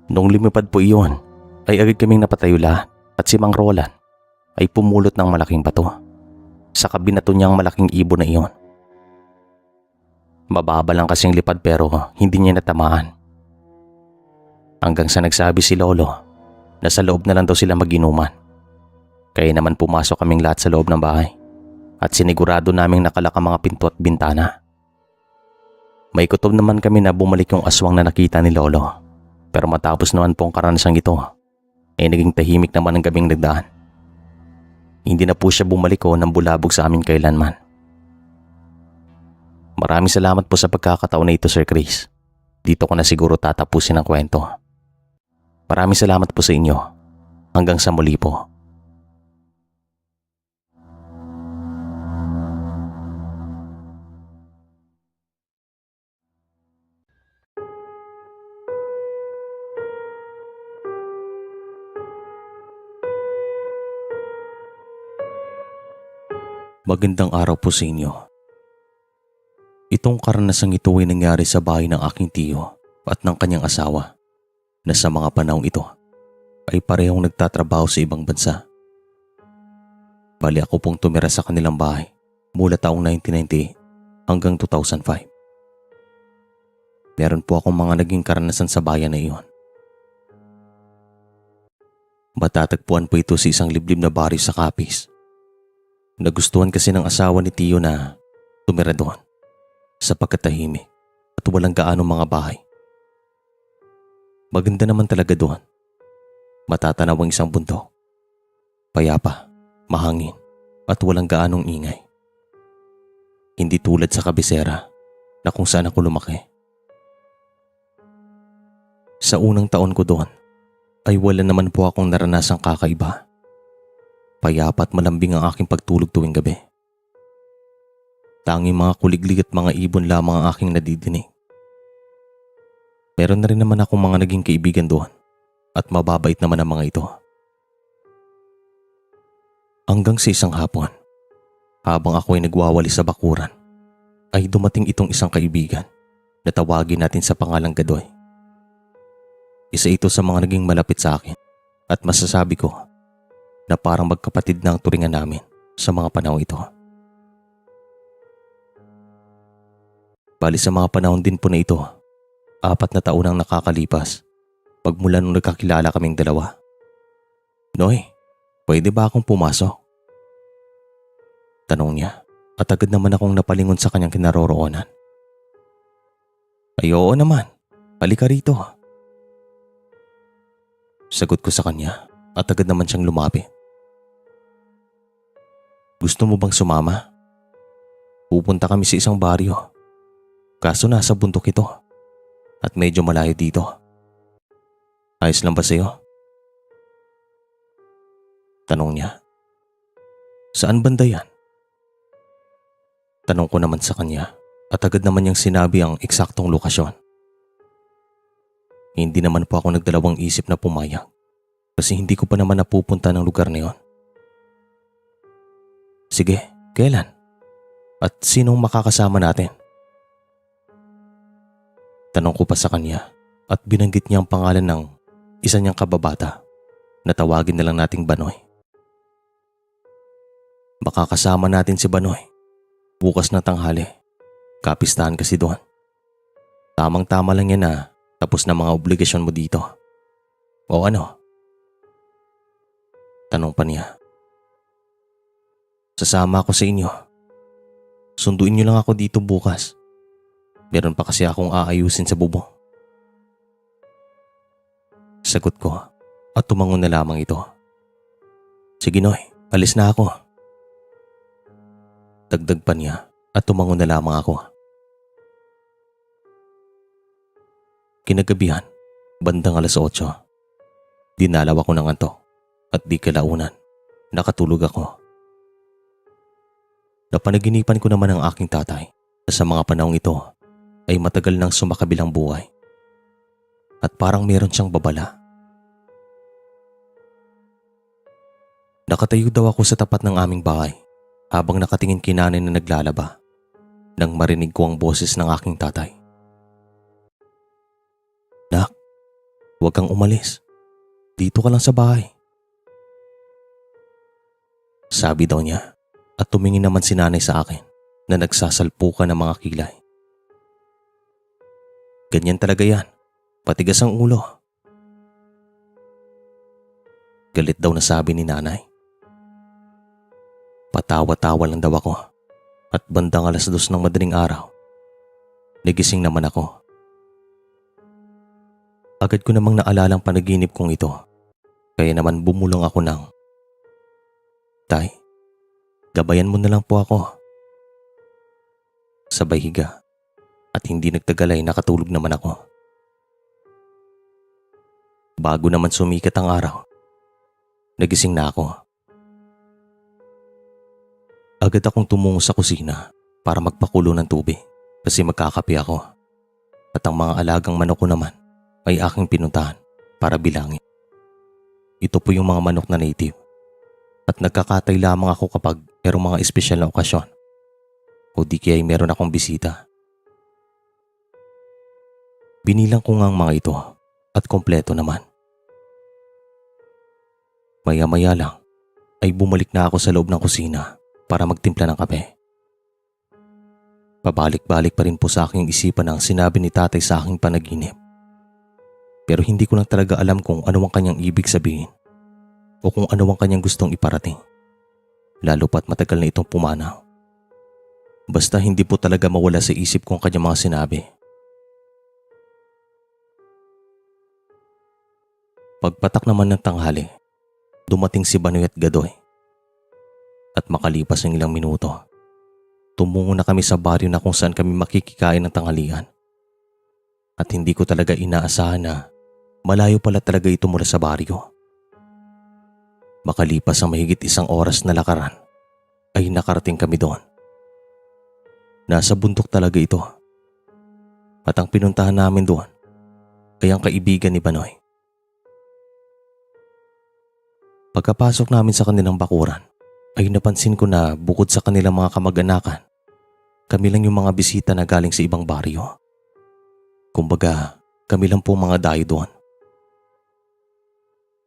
Nung lumipad po iyon ay agad kaming napatayo lahat at si Mang Roland ay pumulot ng malaking bato sa kabinato niyang malaking ibon na iyon. Mababa lang kasing lipad pero hindi niya natamaan. Hanggang sa nagsabi si Lolo na sa loob na lang daw sila mag-inuman. Kaya naman pumasok kaming lahat sa loob ng bahay at sinigurado naming nakalak ang mga pinto at bintana. May kutob naman kami na bumalik yung aswang na nakita ni Lolo. Pero matapos naman pong karanasang ito ay naging tahimik naman ang gabing nagdaan. Hindi na po siya bumalik o nang bulabog sa amin kailanman. Maraming salamat po sa pagkakataon na ito Sir Chris. Dito ko na siguro tatapusin ang kwento. Maraming salamat po sa inyo. Hanggang sa muli po. Magandang araw po sa inyo. Itong karanasang ito ay nangyari sa bahay ng aking tiyo at ng kanyang asawa na sa mga panahong ito ay parehong nagtatrabaho sa ibang bansa. Bali ako pong tumira sa kanilang bahay mula taong 1998 hanggang 2005. Meron po akong mga naging karanasan sa bayan na iyon. Matatagpuan po ito sa isang liblib na baryo sa Capiz. Nagustuhan kasi ng asawa ni Tiyo na tumira doon sapagkat tahimik at walang gaano mga bahay. Maganda naman talaga doon. Matatanaw ang isang bundok. Payapa, mahangin at walang gaanong ingay. Hindi tulad sa kabisera na kung saan ako lumaki. Sa unang taon ko doon ay wala naman po akong naranasang kakaiba. Payapa at malambing ang aking pagtulog tuwing gabi. Tanging mga kuliglig at mga ibon lamang ang aking nadidinig. Meron na rin naman akong mga naging kaibigan doon at mababait naman ang mga ito. Hanggang sa isang hapon, habang ako ay nagwawali sa bakuran, ay dumating itong isang kaibigan na tawagin natin sa pangalang Gadoy. Isa ito sa mga naging malapit sa akin at masasabi ko na parang magkapatid na ang turingan namin sa mga panahon ito. Bali sa mga panahon din po na ito, 4 na taon ang nakakalipas pagmula nung nagkakilala kaming dalawa. Noy, pwede ba akong pumasok? Tanong niya at agad naman akong napalingon sa kanyang kinaroroonan. Ay oo naman, halika rito. Sagot ko sa kanya at agad naman siyang lumapit. Gusto mo bang sumama? Pupunta kami sa isang baryo. Kaso nasa bundok ito at medyo malayo dito. Ayos lang ba sa'yo? Tanong niya. Saan banda yan? Tanong ko naman sa kanya at agad naman niyang sinabi ang eksaktong lokasyon. Hindi naman po ako nagdalawang isip na pumayag kasi hindi ko pa naman napupunta ng lugar na yon. Sige, kailan? At sinong makakasama natin? Tanong ko pa sa kanya at binanggit niya ang pangalan ng isa niyang kababata na tawagin na lang nating Banoy. Makakasama natin si Banoy bukas na tanghali. Kapistahan kasi doon. Tamang-tama lang yan na tapos na mga obligasyon mo dito. O ano? Tanong pa niya. Sasama ako sa inyo. Sunduin niyo lang ako dito bukas. Meron pa kasi akong aayusin sa bubong. Sagot ko at tumangon na lamang ito. Sige Noy, alis na ako. Dagdag pa niya at tumangon na lamang ako. Kinagabihan, bandang 8:00. Dinalaw ako ng antok at di kalaunan, nakatulog ako. Napanaginipan ko naman ang aking tatay na sa mga panahong ito ay matagal nang sumakabilang buhay at parang meron siyang babala. Nakatayo daw ako sa tapat ng aming bahay habang nakatingin kay nanay na naglalaba nang marinig ko ang boses ng aking tatay. Nak, huwag kang umalis. Dito ka lang sa bahay. Sabi daw niya at tumingin naman si nanay sa akin na nagsasalpukan ng mga kilay. Ganyan talaga yan. Patigas ang ulo. Galit daw na sabi ni nanay. Patawa-tawa lang daw ako at bandang 2:00 ng madaling araw, nagising naman ako. Agad ko namang naalalang panaginip kong ito kaya naman bumulong ako ng, Tay, gabayan mo na lang po ako. Sabay higa at hindi nagtagal ay nakatulog naman ako. Bago naman sumikat ang araw, nagising na ako. Agad akong tumungo sa kusina para magpakulo ng tubig kasi magkakape ako. At ang mga alagang manok ko naman ay aking pinuntahan para bilangin. Ito po yung mga manok na native at nagkakatay lamang ako kapag merong mga espesyal na okasyon o di kaya meron akong bisita. Binilang ko nga ang mga ito at kompleto naman. Maya-maya lang ay bumalik na ako sa loob ng kusina para magtimpla ng kape. Pabalik-balik pa rin po sa aking isipan ang sinabi ni tatay sa aking panaginip. Pero hindi ko lang talaga alam kung ano ang kanyang ibig sabihin o kung ano ang kanyang gustong iparating. Lalo pat matagal na itong pumanaw. Basta hindi po talaga mawala sa isip ko ang kanyang mga sinabi. Pagpatak naman ng tanghali, dumating si Banoy at Gadoy. At makalipas ng ilang minuto, tumungo na kami sa baryo na kung saan kami makikikain ng tanghalian. At hindi ko talaga inaasahan na malayo pala talaga ito mula sa baryo. Makalipas ang mahigit 1 oras na lakaran, ay nakarating kami doon. Nasa bundok talaga ito. At ang pinuntahan namin doon ay ang kaibigan ni Banoy. Pagkapasok namin sa kanilang bakuran, ay napansin ko na bukod sa kanilang mga kamag-anakan, kami lang yung mga bisita na galing sa ibang baryo. Kumbaga, kami lang po mga dayo doon.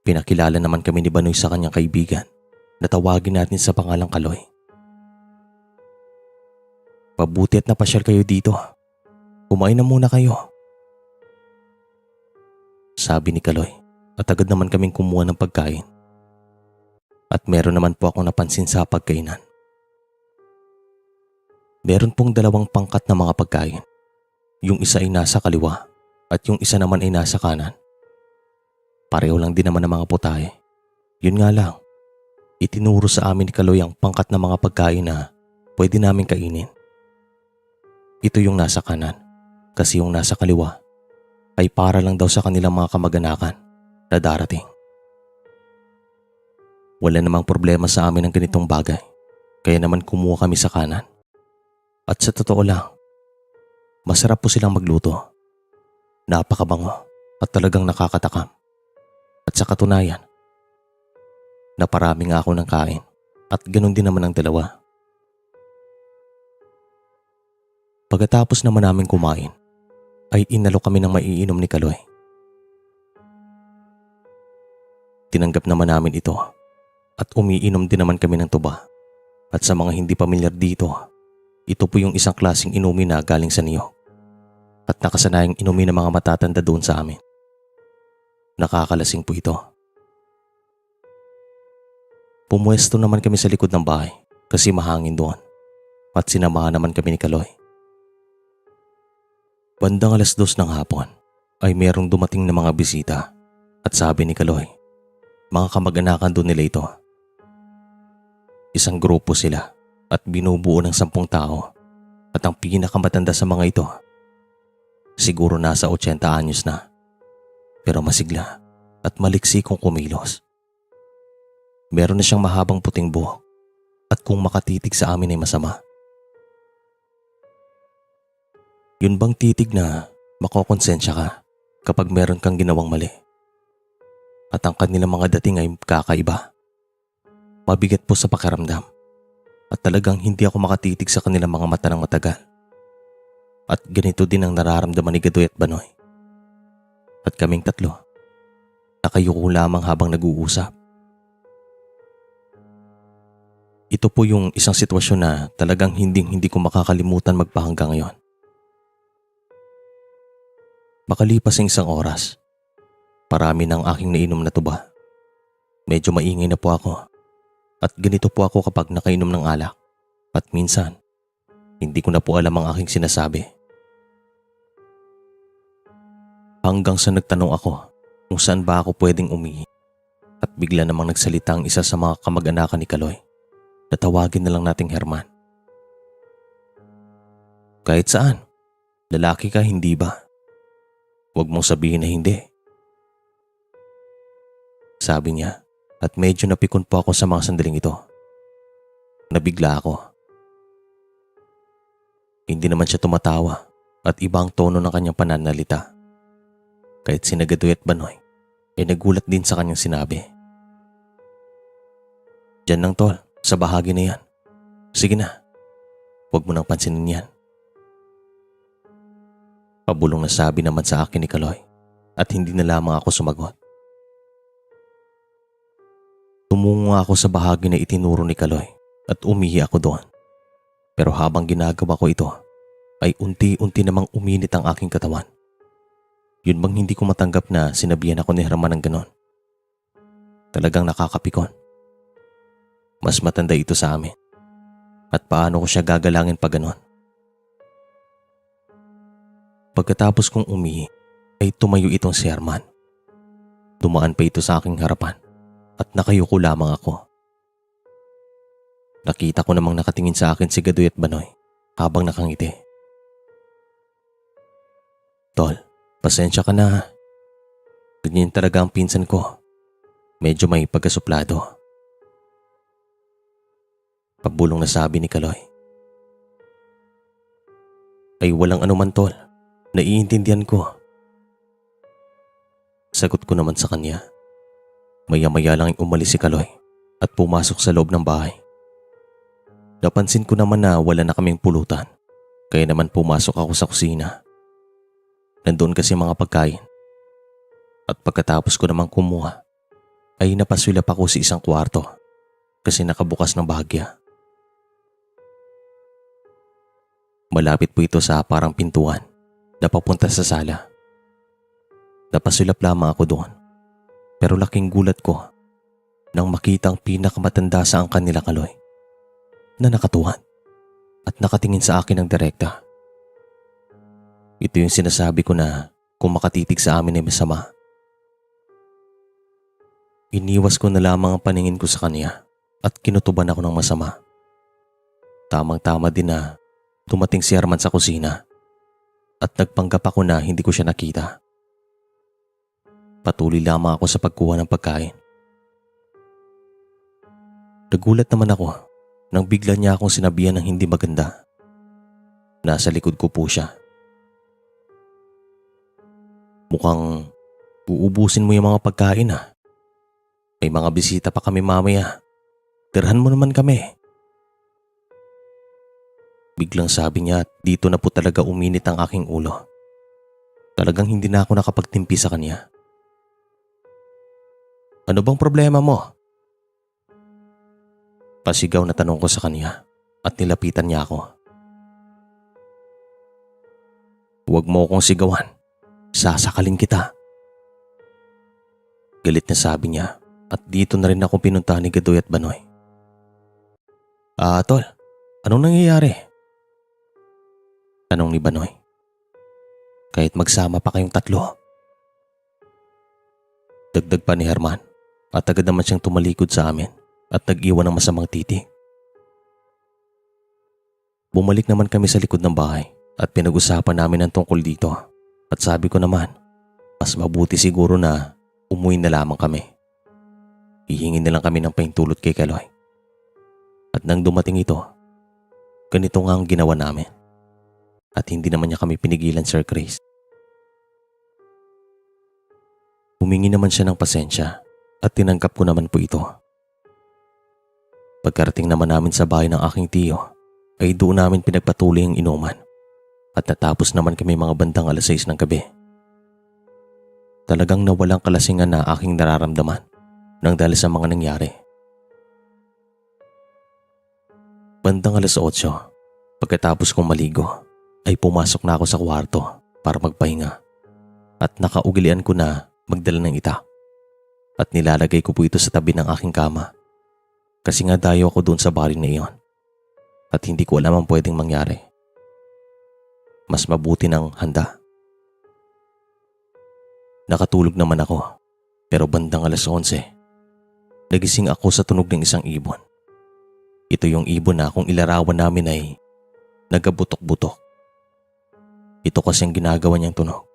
Pinakilala naman kami ni Banoy sa kanyang kaibigan na tawagin natin sa pangalang Kaloy. Mabuti at napasyal kayo dito. Kumain na muna kayo, sabi ni Kaloy, at agad naman kaming kumuha ng pagkain. At meron naman po akong napansin sa pagkainan. Meron pong 2 pangkat na mga pagkain. Yung isa ay nasa kaliwa at yung isa naman ay nasa kanan. Pareho lang din naman ng mga putahe. Yun nga lang, itinuro sa amin ni Kaloy ang pangkat na mga pagkain na pwede namin kainin. Ito yung nasa kanan, kasi yung nasa kaliwa ay para lang daw sa kanilang mga kamag-anakan na darating. Wala namang problema sa amin ang ganitong bagay, kaya naman kumuha kami sa kanan. At sa totoo lang, masarap po silang magluto. Napakabango at talagang nakakatakam. At sa katunayan, naparami nga ako ng kain at ganun din naman ang dalawa. Pagkatapos naman namin kumain, ay inalok kami ng maiinom ni Kaloy. Tinanggap naman namin ito at umiinom din naman kami ng tuba. At sa mga hindi pamilyar dito, ito po yung isang klaseng inumin na galing sa niyog at nakasanayang inumin ng mga matatanda doon sa amin. Nakakalasing po ito. Pumuesto naman kami sa likod ng bahay kasi mahangin doon at sinamahan naman kami ni Kaloy. Bandang 2:00 ng hapon ay merong dumating na mga bisita at sabi ni Kaloy, mga kamag-anakan doon nila ito. Isang grupo sila at binubuo ng 10 tao at ang pinakamatanda sa mga ito, siguro nasa 80 anyos na, pero masigla at maliksi kung kumilos. Meron na siyang mahabang puting buhok at kung makatitig sa amin ay masama. Yun bang titig na makokonsensya ka kapag meron kang ginawang mali? At ang kanilang mga dating ay kakaiba. Mabigat po sa pakiramdam at talagang hindi ako makatitig sa kanilang mga mata ng matagal. At ganito din ang nararamdaman ni Gadoy at Banoy. At kaming 3, nakayuko lamang habang nag-uusap. Ito po yung isang sitwasyon na talagang hindi ko makakalimutan magpahanggang ngayon. Makalipas ang 1 oras, parami ng aking nainom na tuba. Medyo maingay na po ako. At ganito po ako kapag nakainom ng alak. At minsan, hindi ko na po alam ang aking sinasabi. Hanggang sa nagtanong ako kung saan ba ako pwedeng umihi. At bigla namang nagsalita ang isa sa mga kamag-anakan ni Kaloy na tawagin na lang nating Herman. Kahit saan, lalaki ka hindi ba? Huwag mong sabihin na hindi, sabi niya. At medyo napikon po ako sa mga sandaling ito. Nabigla ako. Hindi naman siya tumatawa at iba ang tono ng kanyang pananalita. Kahit sina Gadoy at Banoy ay nagulat din sa kanyang sinabi. Diyan lang tol, sa bahagi na yan. Sige na, huwag mo nang pansinin yan. Pabulong na sabi naman sa akin ni Kaloy at hindi na lamang ako sumagot. Tumungo ako sa bahagi na itinuro ni Kaloy at umihi ako doon. Pero habang ginagawa ko ito, ay unti-unti namang uminit ang aking katawan. Yun bang hindi ko matanggap na sinabihan ako ni Herman ng ganon? Talagang nakakapikon. Mas matanda ito sa amin. At paano ko siya gagalangin pa ganon? Pagkatapos kong umihi, ay tumayo itong si Herman. Dumaan pa ito sa aking harapan at nakayuko lamang ako. Nakita ko namang nakatingin sa akin si Gadoy at Banoy habang nakangiti. Tol, pasensya ka na. Ganyan talaga ang pinsan ko. Medyo may pagkasuplado. Pabulong na sabi ni Kaloy. Ay walang anuman tol, naiintindihan ko. Sagot ko naman sa kanya. Maya-maya lang ay umalis si Kaloy at pumasok sa loob ng bahay. Napansin ko naman na wala na kaming pulutan, kaya naman pumasok ako sa kusina. Nandoon kasi mga pagkain. At pagkatapos ko naman kumuha, ay napasulap ako sa isang kwarto kasi nakabukas ng bahagya. Malapit po ito sa parang pintuan na papunta sa sala. Napasulap lamang ako doon, pero laking gulat ko nang makita ang pinakamatanda sa angkan nila Kaloy na nakatuhan at nakatingin sa akin ng direkta. Ito yung sinasabi ko na kung makatitig sa amin ay masama. Iniwas ko na lamang ang paningin ko sa kanya at kinutuban ako ng masama. Tamang-tama din na dumating si Herman sa kusina at nagpanggap ako na hindi ko siya nakita. Patuloy lamang ako sa pagkuha ng pagkain. Nagulat naman ako nang bigla niya akong sinabihan ng hindi maganda. Nasa likod ko po siya. Mukhang uubusin mo yung mga pagkain ah. May mga bisita pa kami mamaya. Tirhan mo naman kami. Biglang sabi niya at dito na po talaga uminit ang aking ulo. Talagang hindi na ako nakapagtimpi sa kanya. Ano bang problema mo? Pasigaw na tanong ko sa kanya at nilapitan niya ako. Huwag mo akong sigawan. Sasakalin kita. Galit na sabi niya at dito na rin ako pinunta ni Gadoy at Banoy. Tol, anong nangyayari? Tanong ni Banoy. Kahit magsama pa kayong tatlo. Dagdag pa ni Herman at agad naman siyang tumalikod sa amin at nag-iwan ng masamang titig. Bumalik naman kami sa likod ng bahay at pinag-usapan namin ang tungkol dito. At sabi ko naman, mas mabuti siguro na umuwi na lamang kami. Hihingi na lang kami ng pahintulot kay Kaloy. At nang dumating ito, ganito nga ang ginawa namin. At hindi naman niya kami pinigilan, Sir Chris. Humingi naman siya ng pasensya at tinanggap ko naman po ito. Pagkarating naman namin sa bahay ng aking tiyo, ay doon namin pinagpatuloy ang inuman. At natapos naman kami mga bandang 6:00 ng gabi. Talagang nawalang kalasingan na aking nararamdaman nang dahil sa mga nangyari. Bandang 8:00, pagkatapos kong maligo, ay pumasok na ako sa kwarto para magpahinga. At nakaugalian ko na magdala ng itak. At nilalagay ko po ito sa tabi ng aking kama. Kasi nga dayo ako doon sa bahay na iyon. At hindi ko alam ang pwedeng mangyari. Mas mabuti ng handa. Nakatulog naman ako, pero bandang 11:00, nagising ako sa tunog ng isang ibon. Ito yung ibon na kung ilarawan namin ay nagabutok-butok. Ito kasi ang ginagawa niyang tunog.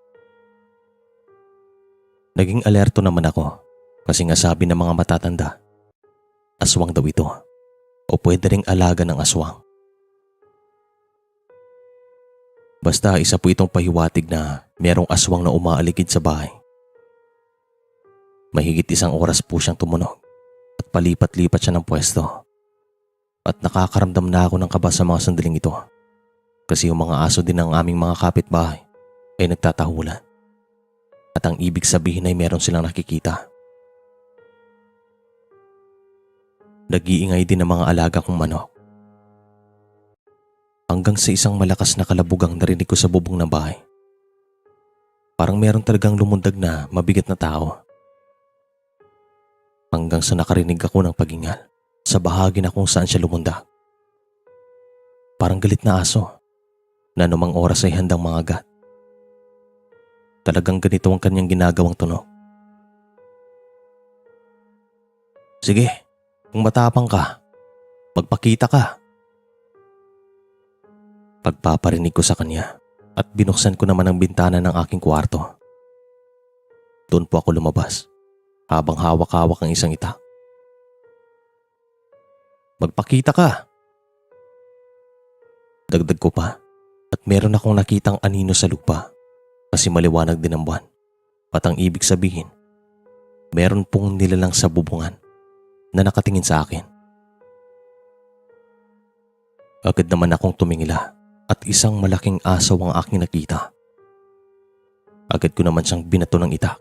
Naging alerto naman ako kasi nga sabi ng mga matatanda, aswang daw ito o pwede ring alaga ng aswang. Basta isa po itong pahiwatig na merong aswang na umaaligid sa bahay. Mahigit 1 oras po siyang tumunog at palipat-lipat siya ng pwesto. At nakakaramdam na ako ng kaba sa mga sandaling ito. Kasi yung mga aso din ng aming mga kapitbahay ay nagtatahulan. At ang ibig sabihin ay meron silang nakikita. Nag-iingay din ang mga alaga kong manok. Hanggang sa isang malakas na kalabugang narinig ko sa bubong ng bahay. Parang meron talagang lumundag na mabigat na tao. Hanggang sa nakarinig ako ng pagingal sa bahagi na kung saan siya lumundag. Parang galit na aso na anumang oras ay handang mangagat. Talagang ganito ang kanyang ginagawang tunog. Sige, kung matapang ka, magpakita ka. Pagpaparinig ko sa kanya at binuksan ko naman ang bintana ng aking kwarto. Doon po ako lumabas habang hawak-hawak ang isang itak. Magpakita ka! Dagdag ko pa at meron akong nakitang anino sa lupa kasi maliwanag din ang buwan. At ang ibig sabihin, meron pong nilalang sa bubungan na nakatingin sa akin. Agad naman akong tumingila at isang malaking aso ang aking nakita. Agad ko naman siyang binato ng itak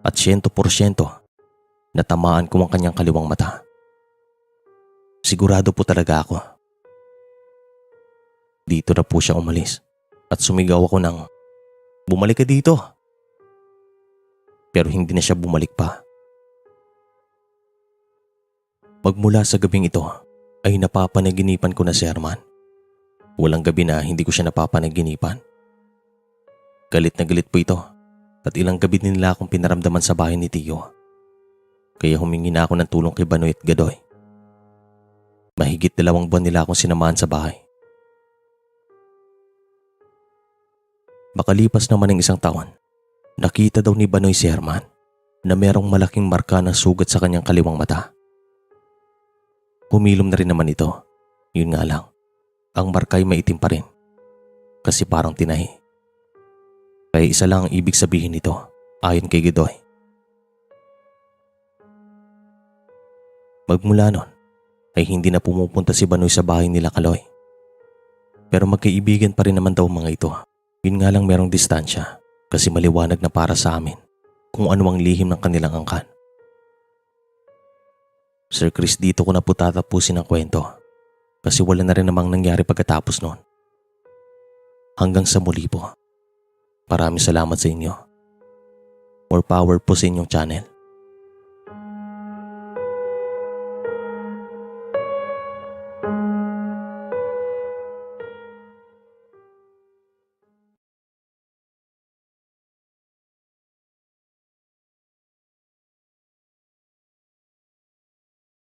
at 100% natamaan ko ang kanyang kaliwang mata. Sigurado po talaga ako. Dito na po siya umalis at sumigaw ako ng, "Bumalik ka dito!" Pero hindi na siya bumalik pa. Magmula sa gabing ito ay napapanaginipan ko na si Herman. Walang gabi na hindi ko siya napapanaginipan. Galit na galit po ito at ilang gabi din nila akong pinaramdaman sa bahay ni Tio. Kaya humingi na ako ng tulong kay Banoy at Gadoy. Mahigit 2 buwan nila akong sinamahan sa bahay. Makalipas naman ng 1 taon, nakita daw ni Banoy si Herman na merong malaking marka ng sugat sa kanyang kaliwang mata. Humilom na rin naman ito. Yun nga lang, ang markay maitim pa rin kasi parang tinahi. Kaya isa lang ang ibig sabihin nito ayon kay Gadoy. Magmula nun ay hindi na pumupunta si Banoy sa bahay nila Kaloy. Pero magkaibigan pa rin naman daw mga ito. Yun nga lang merong distansya kasi maliwanag na para sa amin kung ano ang lihim ng kanilang angkan. Sir Chris, dito ko na po tatapusin ang kwento kasi wala na rin namang nangyari pagkatapos noon. Hanggang sa muli po. Maraming salamat sa inyo. More power po sa inyong channel.